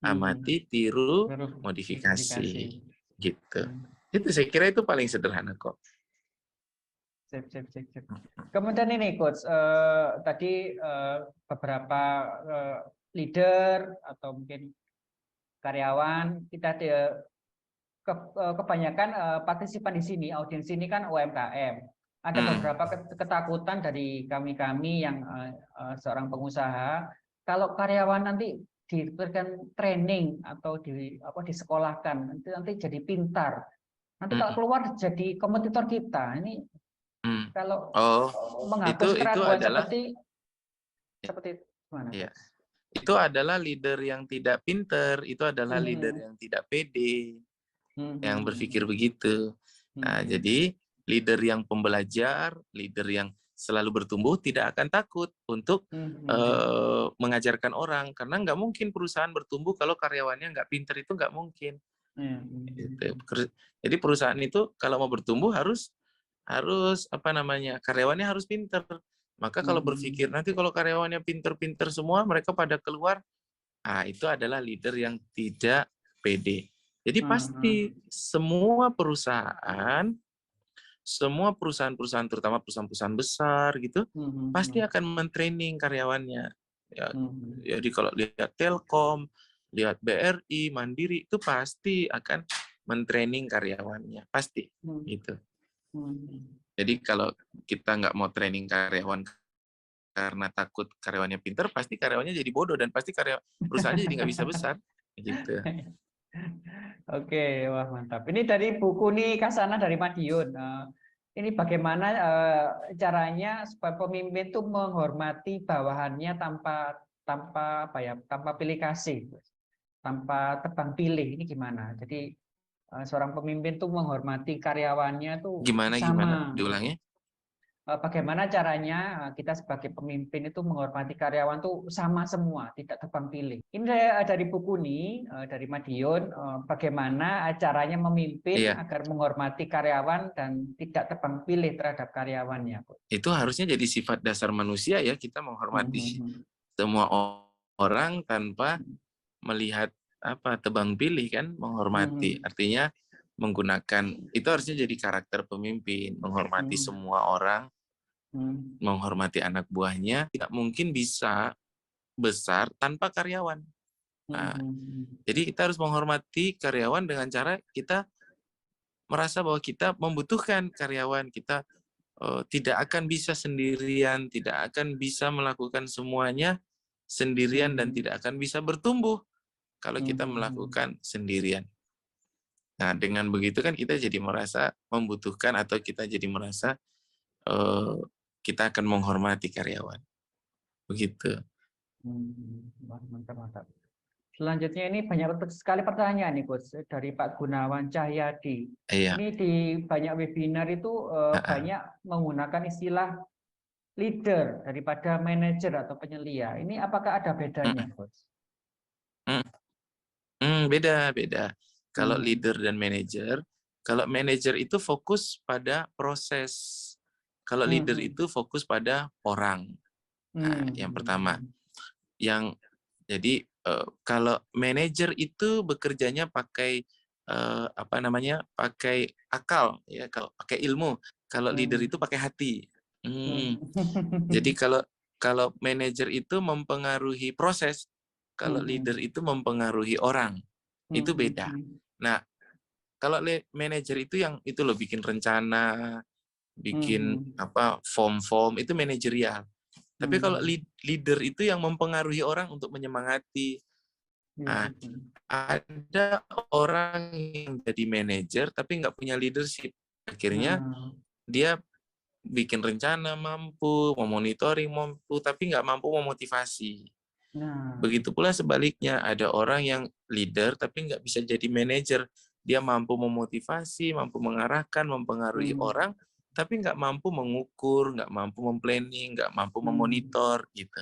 amati, tiru, modifikasi, gitu. Itu saya kira itu paling sederhana kok. Sip. Kemudian ini Coach, tadi beberapa leader atau mungkin karyawan kita kebanyakan partisipan di sini, audiens ini kan UMKM. Ada beberapa ketakutan dari kami yang seorang pengusaha, kalau karyawan nanti diberikan training atau disekolahkan, nanti jadi pintar. Nanti kalau keluar jadi kompetitor kita. Ini kalau menghapus keraguan seperti mana? Ya. Itu adalah leader yang tidak pinter, itu adalah leader yang tidak pede. Yang berpikir begitu. Nah, jadi leader yang pembelajar, leader yang selalu bertumbuh tidak akan takut untuk mengajarkan orang, karena nggak mungkin perusahaan bertumbuh kalau karyawannya nggak pinter, itu nggak mungkin. Gitu. Jadi perusahaan itu kalau mau bertumbuh harus karyawannya harus pinter. Maka kalau berpikir nanti kalau karyawannya pinter-pinter semua, mereka pada keluar, itu adalah leader yang tidak pede. Jadi pasti semua perusahaan terutama perusahaan-perusahaan besar gitu, pasti akan mentraining karyawannya. Ya, jadi kalau lihat Telkom, lihat BRI, Mandiri, itu pasti akan mentraining karyawannya, pasti gitu. Jadi kalau kita nggak mau training karyawan karena takut karyawannya pinter, pasti karyawannya jadi bodoh dan pasti perusahaannya jadi nggak bisa besar, gitu. Oke, wah mantap. Ini dari buku nih Kasana dari Madiun. Ini bagaimana caranya supaya pemimpin itu menghormati bawahannya tanpa pilih kasih, tanpa tebang pilih. Ini gimana? Jadi seorang pemimpin tuh menghormati karyawannya tuh gimana diulangnya? Bagaimana caranya kita sebagai pemimpin itu menghormati karyawan tuh sama semua, tidak tebang pilih. Ini dari buku ini dari Madiun, bagaimana caranya memimpin agar menghormati karyawan dan tidak tebang pilih terhadap karyawannya. Itu harusnya jadi sifat dasar manusia ya, kita menghormati semua orang tanpa melihat tebang pilih kan, menghormati. Artinya menggunakan, itu harusnya jadi karakter pemimpin, menghormati semua orang, menghormati anak buahnya. Tidak mungkin bisa besar tanpa karyawan. Nah, jadi kita harus menghormati karyawan dengan cara kita merasa bahwa kita membutuhkan karyawan, kita tidak akan bisa sendirian, tidak akan bisa melakukan semuanya sendirian, dan tidak akan bisa bertumbuh kalau kita melakukan sendirian. Nah, dengan begitu kan kita jadi merasa membutuhkan, atau kita jadi merasa kita akan menghormati karyawan. Begitu. Mantap. Selanjutnya ini banyak sekali pertanyaan nih Coach dari Pak Gunawan Cahyadi. Ini di banyak webinar itu banyak menggunakan istilah leader daripada manajer atau penyelia. Ini apakah ada bedanya, Coach? Beda. Kalau leader dan manajer, Kalau manajer itu fokus pada proses. Kalau leader itu fokus pada orang. Nah, yang pertama. Yang jadi kalau manajer itu bekerjanya pakai pakai akal ya, kalau pakai ilmu. Kalau leader itu pakai hati. Jadi kalau manajer itu mempengaruhi proses, kalau leader itu mempengaruhi orang. Itu beda. Nah, kalau manajer itu yang itu loh, bikin rencana, bikin form-form, itu manajerial. Tapi kalau leader itu yang mempengaruhi orang untuk menyemangati. Nah, ada orang yang jadi manajer tapi nggak punya leadership. Akhirnya dia bikin rencana mampu, memonitoring mampu, tapi nggak mampu memotivasi. Begitu pula sebaliknya, ada orang yang leader tapi nggak bisa jadi manajer. Dia mampu memotivasi, mampu mengarahkan, mempengaruhi orang, tapi nggak mampu mengukur, nggak mampu memplanning, nggak mampu memonitor gitu.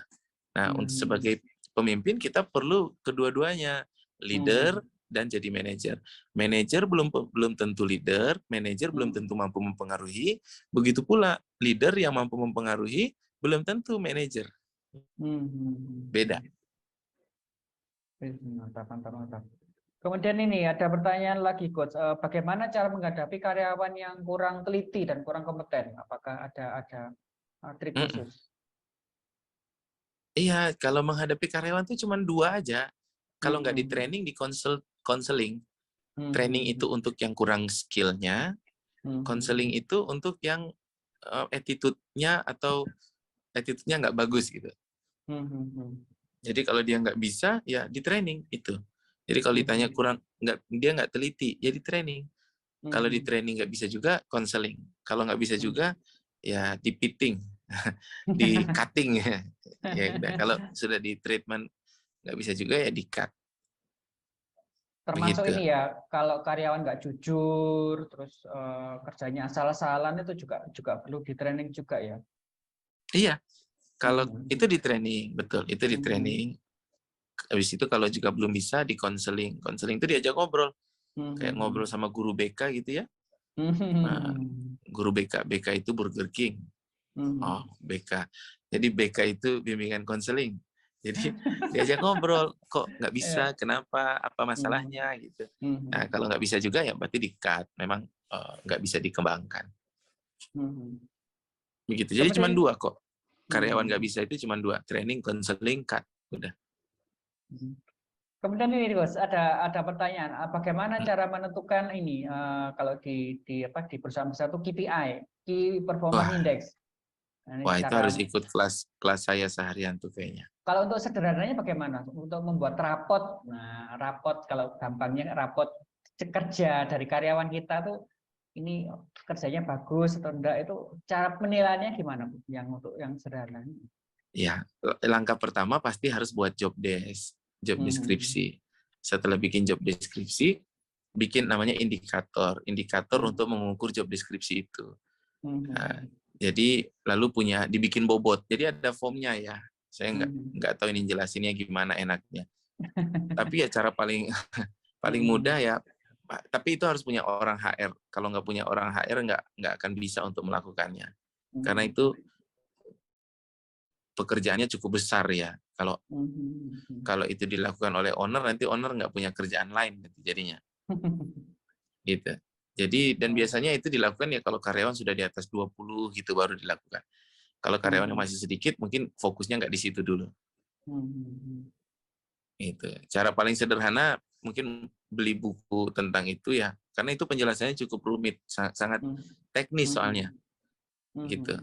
Nah, untuk sebagai pemimpin kita perlu kedua-duanya, leader dan jadi manajer. Manajer belum tentu leader, manajer belum tentu mampu mempengaruhi. Begitu pula leader yang mampu mempengaruhi belum tentu manajer. Beda. Mantap. Kemudian ini ada pertanyaan lagi, Coach. Bagaimana cara menghadapi karyawan yang kurang teliti dan kurang kompeten? Apakah ada trik khusus? Iya, kalau menghadapi karyawan itu cuma 2 aja. Kalau nggak di training, di konseling. Training itu untuk yang kurang skill-nya, konseling itu untuk yang attitude-nya atau attitude-nya nggak bagus gitu. Jadi kalau dia nggak bisa, ya di training itu. Jadi kalau ditanya dia nggak teliti, ya di training. Kalau di training nggak bisa juga, konseling. Kalau nggak bisa juga, ya di pitting, di cutting ya. Ya udah. Kalau sudah di treatment nggak bisa juga, ya di cut. Termasuk Begitu. ini ya, kalau karyawan nggak jujur, terus kerjanya asal-asalan, itu juga perlu di training juga ya. Iya. Kalau itu di training, betul. Itu di training. Habis itu kalau juga belum bisa, di konseling. Konseling itu diajak ngobrol. Kayak ngobrol sama guru BK gitu ya. Nah, guru BK itu Burger King. Oh, BK. Jadi BK itu bimbingan konseling. Jadi diajak ngobrol, kok nggak bisa, kenapa, apa masalahnya gitu. Nah, kalau nggak bisa juga ya berarti di-cut. Memang nggak bisa dikembangkan. Begitu. Jadi cuma 2 kok. Karyawan nggak bisa itu cuma 2. Training, konseling, cut. Udah. Kemudian ini, Bos, ada pertanyaan, bagaimana cara menentukan ini kalau di perusahaan besar itu KPI, Key Performance Index. Wah, itu harus ikut kelas saya seharian tuh kayaknya. Kalau untuk sederhananya bagaimana? Untuk membuat rapot, nah rapot kalau gampangnya rapot kerja dari karyawan kita tuh ini kerjanya bagus atau enggak, itu cara penilaiannya gimana, Bu? Untuk yang sederhana? Ya, langkah pertama pasti harus buat job deskripsi. Setelah bikin job deskripsi, bikin namanya indikator untuk mengukur job deskripsi itu. Nah, jadi lalu dibikin bobot. Jadi ada formnya ya. Saya nggak tahu ini jelasinnya gimana enaknya. Tapi ya cara paling mudah ya. Tapi itu harus punya orang HR. Kalau nggak punya orang HR nggak akan bisa untuk melakukannya. Karena itu pekerjaannya cukup besar ya. Kalau itu dilakukan oleh owner, nanti owner nggak punya kerjaan lain jadinya. Gitu. Jadi dan biasanya itu dilakukan ya kalau karyawan sudah di atas 20 gitu baru dilakukan. Kalau karyawan yang masih sedikit mungkin fokusnya nggak di situ dulu. Itu. Cara paling sederhana mungkin beli buku tentang itu ya. Karena itu penjelasannya cukup rumit, sangat teknis soalnya. Gitu.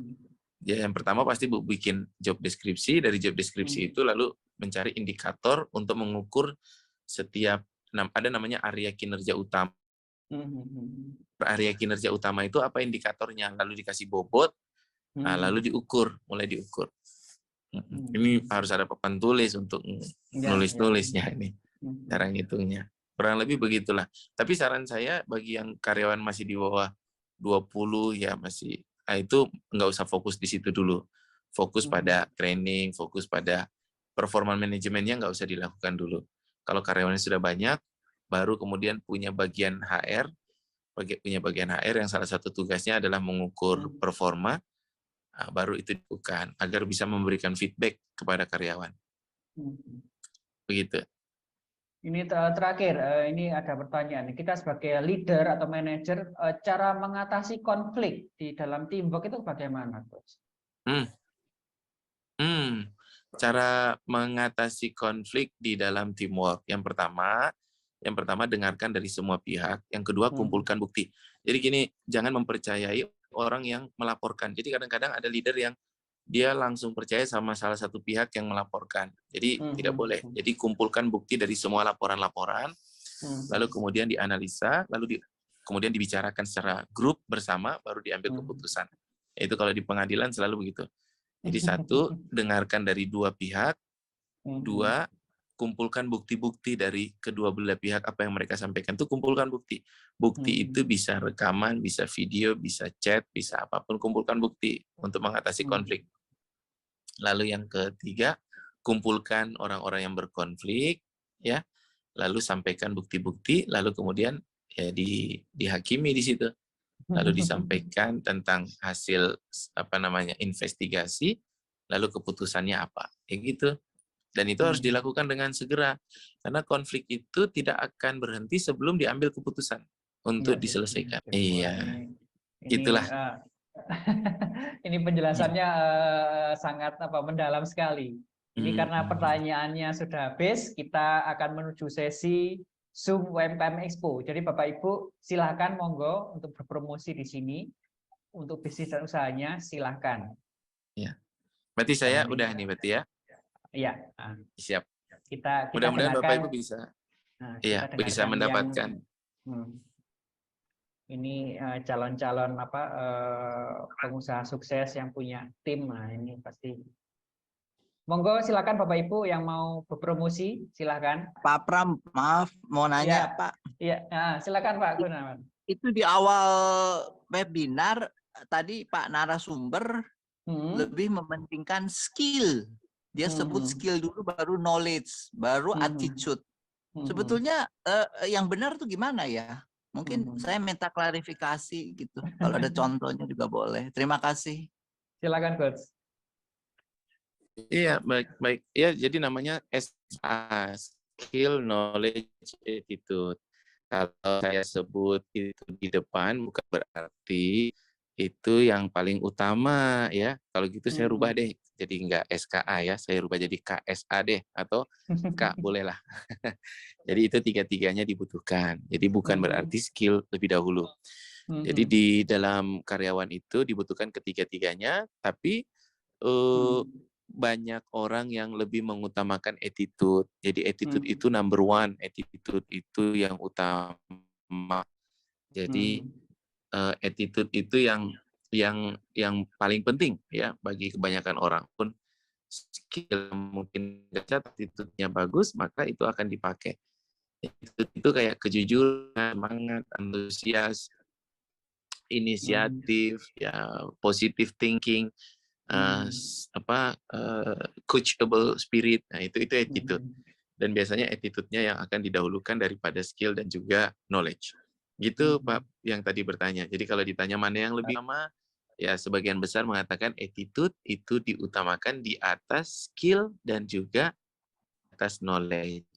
Ya, yang pertama pasti bikin job deskripsi, dari job deskripsi itu lalu mencari indikator untuk mengukur setiap, ada namanya area kinerja utama. Area kinerja utama itu apa indikatornya, lalu dikasih bobot, lalu mulai diukur. Ini harus ada papan tulis untuk nulis-nulisnya ini, cara ngitungnya. Kurang lebih begitulah. Tapi saran saya bagi yang karyawan masih di bawah 20 ya masih, itu nggak usah fokus di situ dulu. Fokus pada training, fokus pada performa manajemennya nggak usah dilakukan dulu. Kalau karyawannya sudah banyak, baru kemudian punya bagian HR, punya bagian HR yang salah satu tugasnya adalah mengukur performa, baru itu dilakukan agar bisa memberikan feedback kepada karyawan. Begitu. Ini terakhir, ini ada pertanyaan. Kita sebagai leader atau manajer, cara mengatasi konflik di dalam teamwork itu bagaimana, Coach? Cara mengatasi konflik di dalam teamwork. Yang pertama dengarkan dari semua pihak. Yang kedua, kumpulkan bukti. Jadi gini, jangan mempercayai orang yang melaporkan. Jadi kadang-kadang ada leader yang dia langsung percaya sama salah satu pihak yang melaporkan. Jadi tidak boleh. Jadi kumpulkan bukti dari semua laporan-laporan, lalu kemudian dianalisa, kemudian dibicarakan secara grup bersama, baru diambil keputusan. Itu kalau di pengadilan selalu begitu. Jadi satu, dengarkan dari dua pihak. Dua, kumpulkan bukti-bukti dari kedua belah pihak, apa yang mereka sampaikan itu kumpulkan bukti. Bukti itu bisa rekaman, bisa video, bisa chat, bisa apapun, kumpulkan bukti untuk mengatasi konflik. Lalu yang ketiga, kumpulkan orang-orang yang berkonflik, ya. Lalu sampaikan bukti-bukti, lalu kemudian ya dihakimi di situ. Lalu disampaikan tentang hasil investigasi, lalu keputusannya apa, kayak gitu. Dan itu harus dilakukan dengan segera, karena konflik itu tidak akan berhenti sebelum diambil keputusan untuk diselesaikan. Iya, itulah. Ini penjelasannya sangat mendalam sekali. Ini karena pertanyaannya sudah habis, kita akan menuju sesi Zoom UMKM Expo. Jadi Bapak Ibu silakan monggo untuk berpromosi di sini untuk bisnis dan usahanya, silakan. Ya. Berarti saya udah nih berarti ya. Iya. Siap. Kita mudah-mudahan dengarkan, Bapak Ibu bisa bisa mendapatkan ini calon-calon pengusaha sukses yang punya tim. Nah, ini pasti. Monggo silakan Bapak Ibu yang mau berpromosi, silakan. Pak Pram, maaf mau nanya Pak. Iya, silakan Pak Gunawan. Itu di awal webinar tadi Pak narasumber lebih mementingkan skill. Dia sebut skill dulu, baru knowledge, baru attitude. Sebetulnya yang benar tuh gimana ya? Mungkin saya minta klarifikasi gitu. Kalau ada contohnya juga boleh. Terima kasih. Silakan Coach. Iya, baik. Ya, jadi namanya SA, skill, knowledge, attitude. Kalau saya sebut itu di depan bukan berarti itu yang paling utama ya. Kalau gitu saya rubah deh, jadi enggak SKA ya, saya rubah jadi KSA deh, atau K bolehlah. Jadi itu tiga-tiganya dibutuhkan. Jadi bukan berarti skill lebih dahulu. Jadi di dalam karyawan itu dibutuhkan ketiga-tiganya, tapi banyak orang yang lebih mengutamakan attitude. Jadi attitude itu number one, attitude itu yang utama. Jadi attitude itu yang paling penting ya bagi kebanyakan orang. Pun skill mungkin attitude-nya bagus, maka itu akan dipakai. Itu kayak kejujuran, semangat, antusias, inisiatif, ya positive thinking, coachable spirit. Nah, itu attitude. Dan biasanya attitude-nya yang akan didahulukan daripada skill dan juga knowledge. Gitu Pak yang tadi bertanya. Jadi kalau ditanya mana yang lebih utama, ya sebagian besar mengatakan attitude itu diutamakan di atas skill dan juga atas knowledge.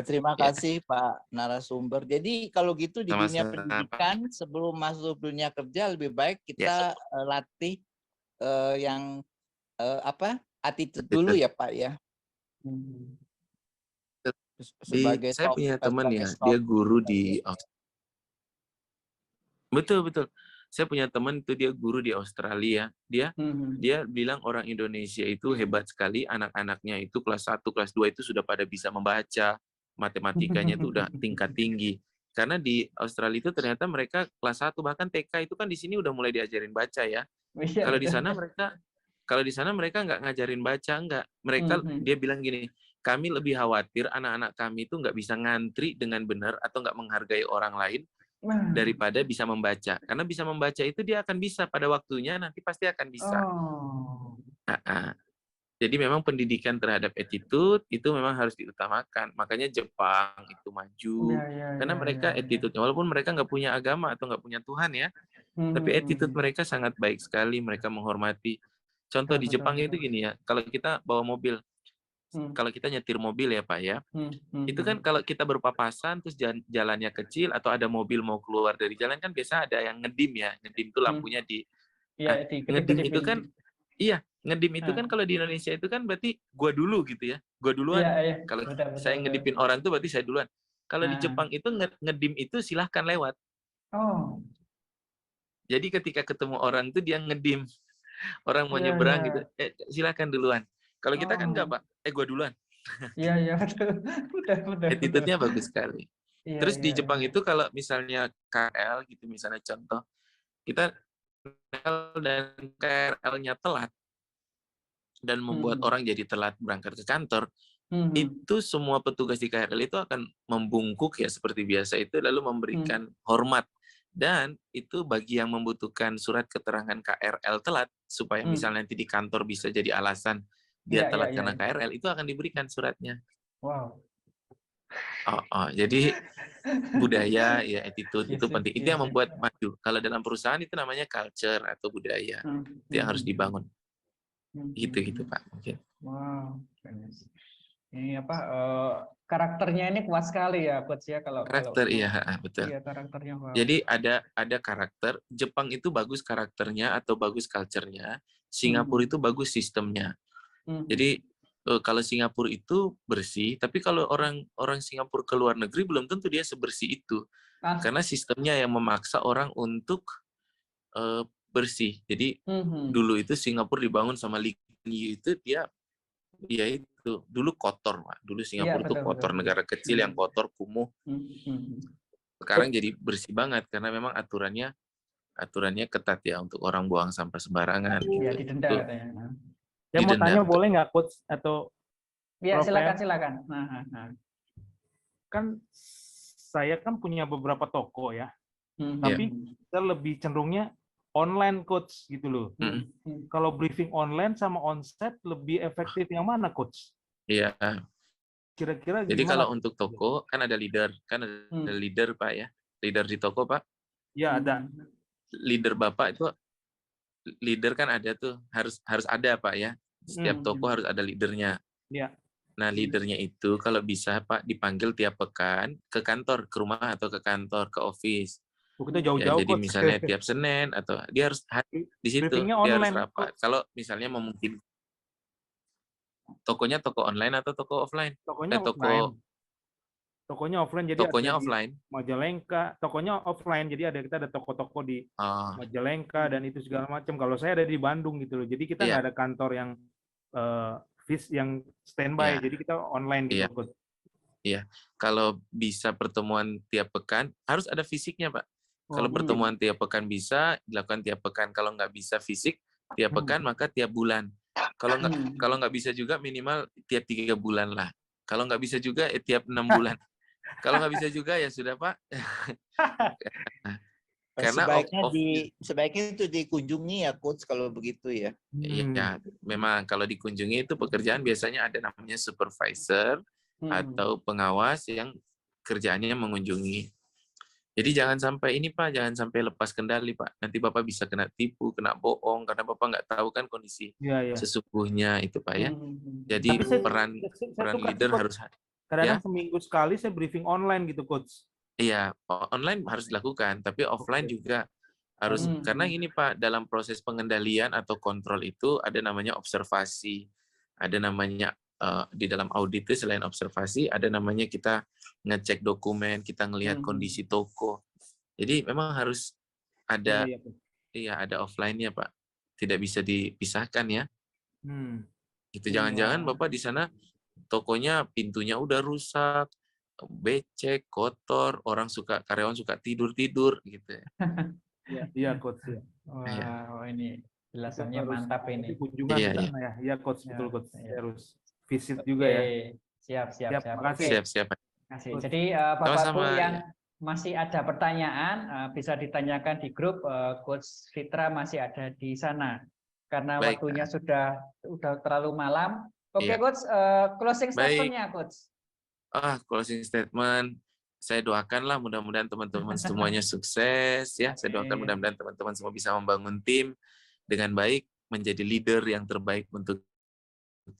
Terima kasih Pak narasumber. Jadi kalau gitu di dunia pendidikan sebelum masuk dunia kerja lebih baik kita latih yang attitude dulu ya Pak ya. Saya punya teman ya, dia guru di betul. Saya punya teman itu dia guru di Australia. Dia bilang orang Indonesia itu hebat sekali, anak-anaknya itu kelas 1, kelas 2 itu sudah pada bisa membaca, matematikanya itu udah tingkat tinggi. Karena di Australia itu ternyata mereka kelas 1 bahkan TK itu kan di sini udah mulai diajarin baca ya. Kalau di sana mereka nggak ngajarin baca, nggak. Mereka dia bilang gini, kami lebih khawatir anak-anak kami itu nggak bisa ngantri dengan benar atau nggak menghargai orang lain daripada bisa membaca. Karena bisa membaca itu dia akan bisa pada waktunya, nanti pasti akan bisa. Jadi memang pendidikan terhadap attitude itu memang harus diutamakan. Makanya Jepang itu maju Ya, ya, karena ya, mereka ya, ya. attitude-nya walaupun mereka nggak punya agama atau nggak punya Tuhan ya, tapi attitude Hmm. mereka sangat baik sekali. Mereka menghormati. Contoh di Betul, betul, Jepang itu betul. gini ya, kalau kita bawa mobil, Hmm. kalau kita nyetir mobil ya Pak ya, Hmm. itu kan kalau kita berpapasan terus jalannya kecil atau ada mobil mau keluar dari jalan kan biasa ada yang ngedim ya, ngedim itu lampunya di. Nah, Iya, ngedim itu dikedip-kedipin. kan iya, ngedim itu Nah, kan kalau di Indonesia itu kan berarti gua dulu gitu ya. Gua iya, duluan. iya, Kalau betul, betul, saya betul. ngedipin orang tuh berarti saya duluan. Kalau di Nah, Jepang itu ngedim itu silahkan lewat. oh, Jadi ketika ketemu orang tuh dia ngedim. Orang mau iya, nyebrang gitu, iya. silahkan duluan. Kalau kita kan enggak, Oh, Pak. Gua duluan. iya, iya, betul, betul, betul, betul. Attitude-nya bagus sekali. Iya, Terus iya, di Jepang iya. itu kalau misalnya KL gitu misalnya contoh, kita dan KRL-nya telat dan membuat Hmm. orang jadi telat berangkat ke kantor, Hmm. itu semua petugas di KRL itu akan membungkuk ya seperti biasa itu lalu Hmm. memberikan hormat, dan itu bagi yang membutuhkan surat keterangan KRL telat supaya Hmm. misalnya nanti di kantor bisa jadi alasan dia Iya, iya, telat iya. karena KRL, itu akan diberikan suratnya. Wow. Jadi budaya ya attitude Yes, itu yes, penting, itu yes, yang yes. membuat maju. Kalau dalam perusahaan itu namanya culture atau budaya, Hmm. itu yang harus Hmm. dibangun. Hmm. Gitu Pak mungkin. Wow. Ini apa karakternya ini kuat sekali ya, Coach ya, kalau Karakter iya betul. iya, karakternya wow. Jadi ada karakter. Jepang itu bagus karakternya atau bagus culture-nya. Singapura itu bagus sistemnya. Jadi kalau Singapura itu bersih, tapi kalau orang Singapura ke luar negeri belum tentu dia sebersih itu. Ah, Karena sistemnya yang memaksa orang untuk bersih. Jadi dulu itu Singapura dibangun sama Lee Kuan Yew itu dia itu dulu kotor, Pak. Dulu iya, Singapura itu betul, betul, kotor, betul. negara kecil yang kotor, kumuh. Sekarang jadi bersih banget karena memang aturannya ketat ya untuk orang buang sampah sembarangan Iya, gitu. didenda Itu katanya. Saya mau didenda tanya betul. boleh nggak Coach atau Iya, Prof. silakan, silakan. Nah. Kan saya kan punya beberapa toko ya, Hmm. tapi kita lebih cenderungnya online Coach gitu loh. Kalau briefing online sama onsite lebih efektif yang mana Coach? Iya. Kira-kira Jadi gimana? kalau untuk toko kan ada leader Pak ya. Leader di toko Pak. Ya ada. Leader Bapak itu leader kan ada tuh, harus ada Pak ya. Setiap toko harus ada leadernya. Iya. Nah, leadernya itu kalau bisa Pak dipanggil tiap pekan ke kantor, ke rumah atau ke kantor, ke office. Kita Ya, jauh-jauh jadi Coach. misalnya tiap Senin atau dia harus hadir di situ, Briefingnya dia harus online. rapat. Kalau misalnya memungkinkan. Tokonya toko online atau toko offline? Tokonya offline. Tokonya offline, jadi tokonya ada offline. Di Majalengka. Tokonya offline, jadi kita ada toko-toko di Majalengka dan itu segala macam. Kalau saya ada di Bandung gitu loh, jadi kita nggak ada kantor yang yang standby, jadi kita online gitu. Iya, kalau bisa pertemuan tiap pekan harus ada fisiknya Pak. Kalau pertemuan tiap pekan bisa dilakukan tiap pekan. Kalau nggak bisa fisik tiap pekan maka tiap bulan. Kalau nggak bisa juga minimal tiap 3 bulan lah. Kalau nggak bisa juga tiap 6 bulan. Kalau nggak bisa juga ya sudah Pak. Karena sebaiknya itu dikunjungi ya Coach kalau begitu ya. Iya, memang kalau dikunjungi itu pekerjaan biasanya ada namanya supervisor atau pengawas yang kerjaannya mengunjungi. Jadi jangan sampai ini Pak, jangan sampai lepas kendali Pak. Nanti Bapak bisa kena tipu, kena bohong karena Bapak nggak tahu kan kondisi sesungguhnya itu Pak ya. Jadi peran leader harus. Kadang-kadang seminggu sekali saya briefing online gitu Coach. Iya, online harus dilakukan, tapi offline juga harus, karena ini Pak, dalam proses pengendalian atau kontrol itu ada namanya observasi, ada namanya di dalam audit itu selain observasi, ada namanya kita ngecek dokumen, kita ngelihat kondisi toko. Jadi memang harus ada, ada offline-nya Pak, tidak bisa dipisahkan ya. Itu jangan-jangan Bapak di sana tokonya pintunya udah rusak, becek, kotor, karyawan suka tidur gitu ya. Iya Coach ya. Wah, ini jelasannya mantap ini. Kunjungan di sana ya. Iya Coach, betul Coach. Harus visit juga ya. Siap. Makasih. Siap. Jadi Bapak-Ibu yang masih ada pertanyaan bisa ditanyakan di grup, Coach Fitra masih ada di sana. karena Baik, waktunya sudah terlalu malam. Oke, Iya. Coach, closing Baik. statement-nya, Coach. Closing statement. Saya doakanlah mudah-mudahan teman-teman semuanya sukses ya. Saya doakan mudah-mudahan teman-teman semua bisa membangun tim dengan baik, menjadi leader yang terbaik untuk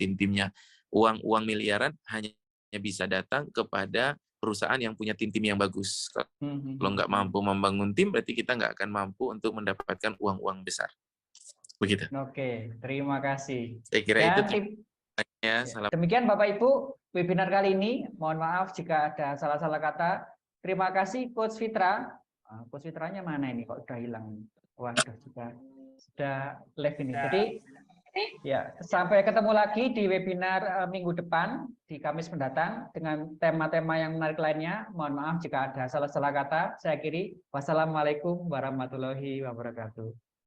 tim-timnya. Uang miliaran hanya bisa datang kepada perusahaan yang punya tim-tim yang bagus. Kalau nggak mampu membangun tim, berarti kita nggak akan mampu untuk mendapatkan uang-uang besar. Begitu. Oke, terima kasih. Saya kira Dan itu ya. demikian Bapak Ibu, webinar kali ini. Mohon maaf jika ada salah-salah kata. Terima kasih Coach Fitra. Coach Fitranya mana ini? Kok udah hilang? Waduh, sudah live ini. Jadi ya, sampai ketemu lagi di webinar minggu depan di Kamis mendatang dengan tema-tema yang menarik lainnya. Mohon maaf jika ada salah-salah kata. Saya akhiri. Wassalamualaikum warahmatullahi wabarakatuh.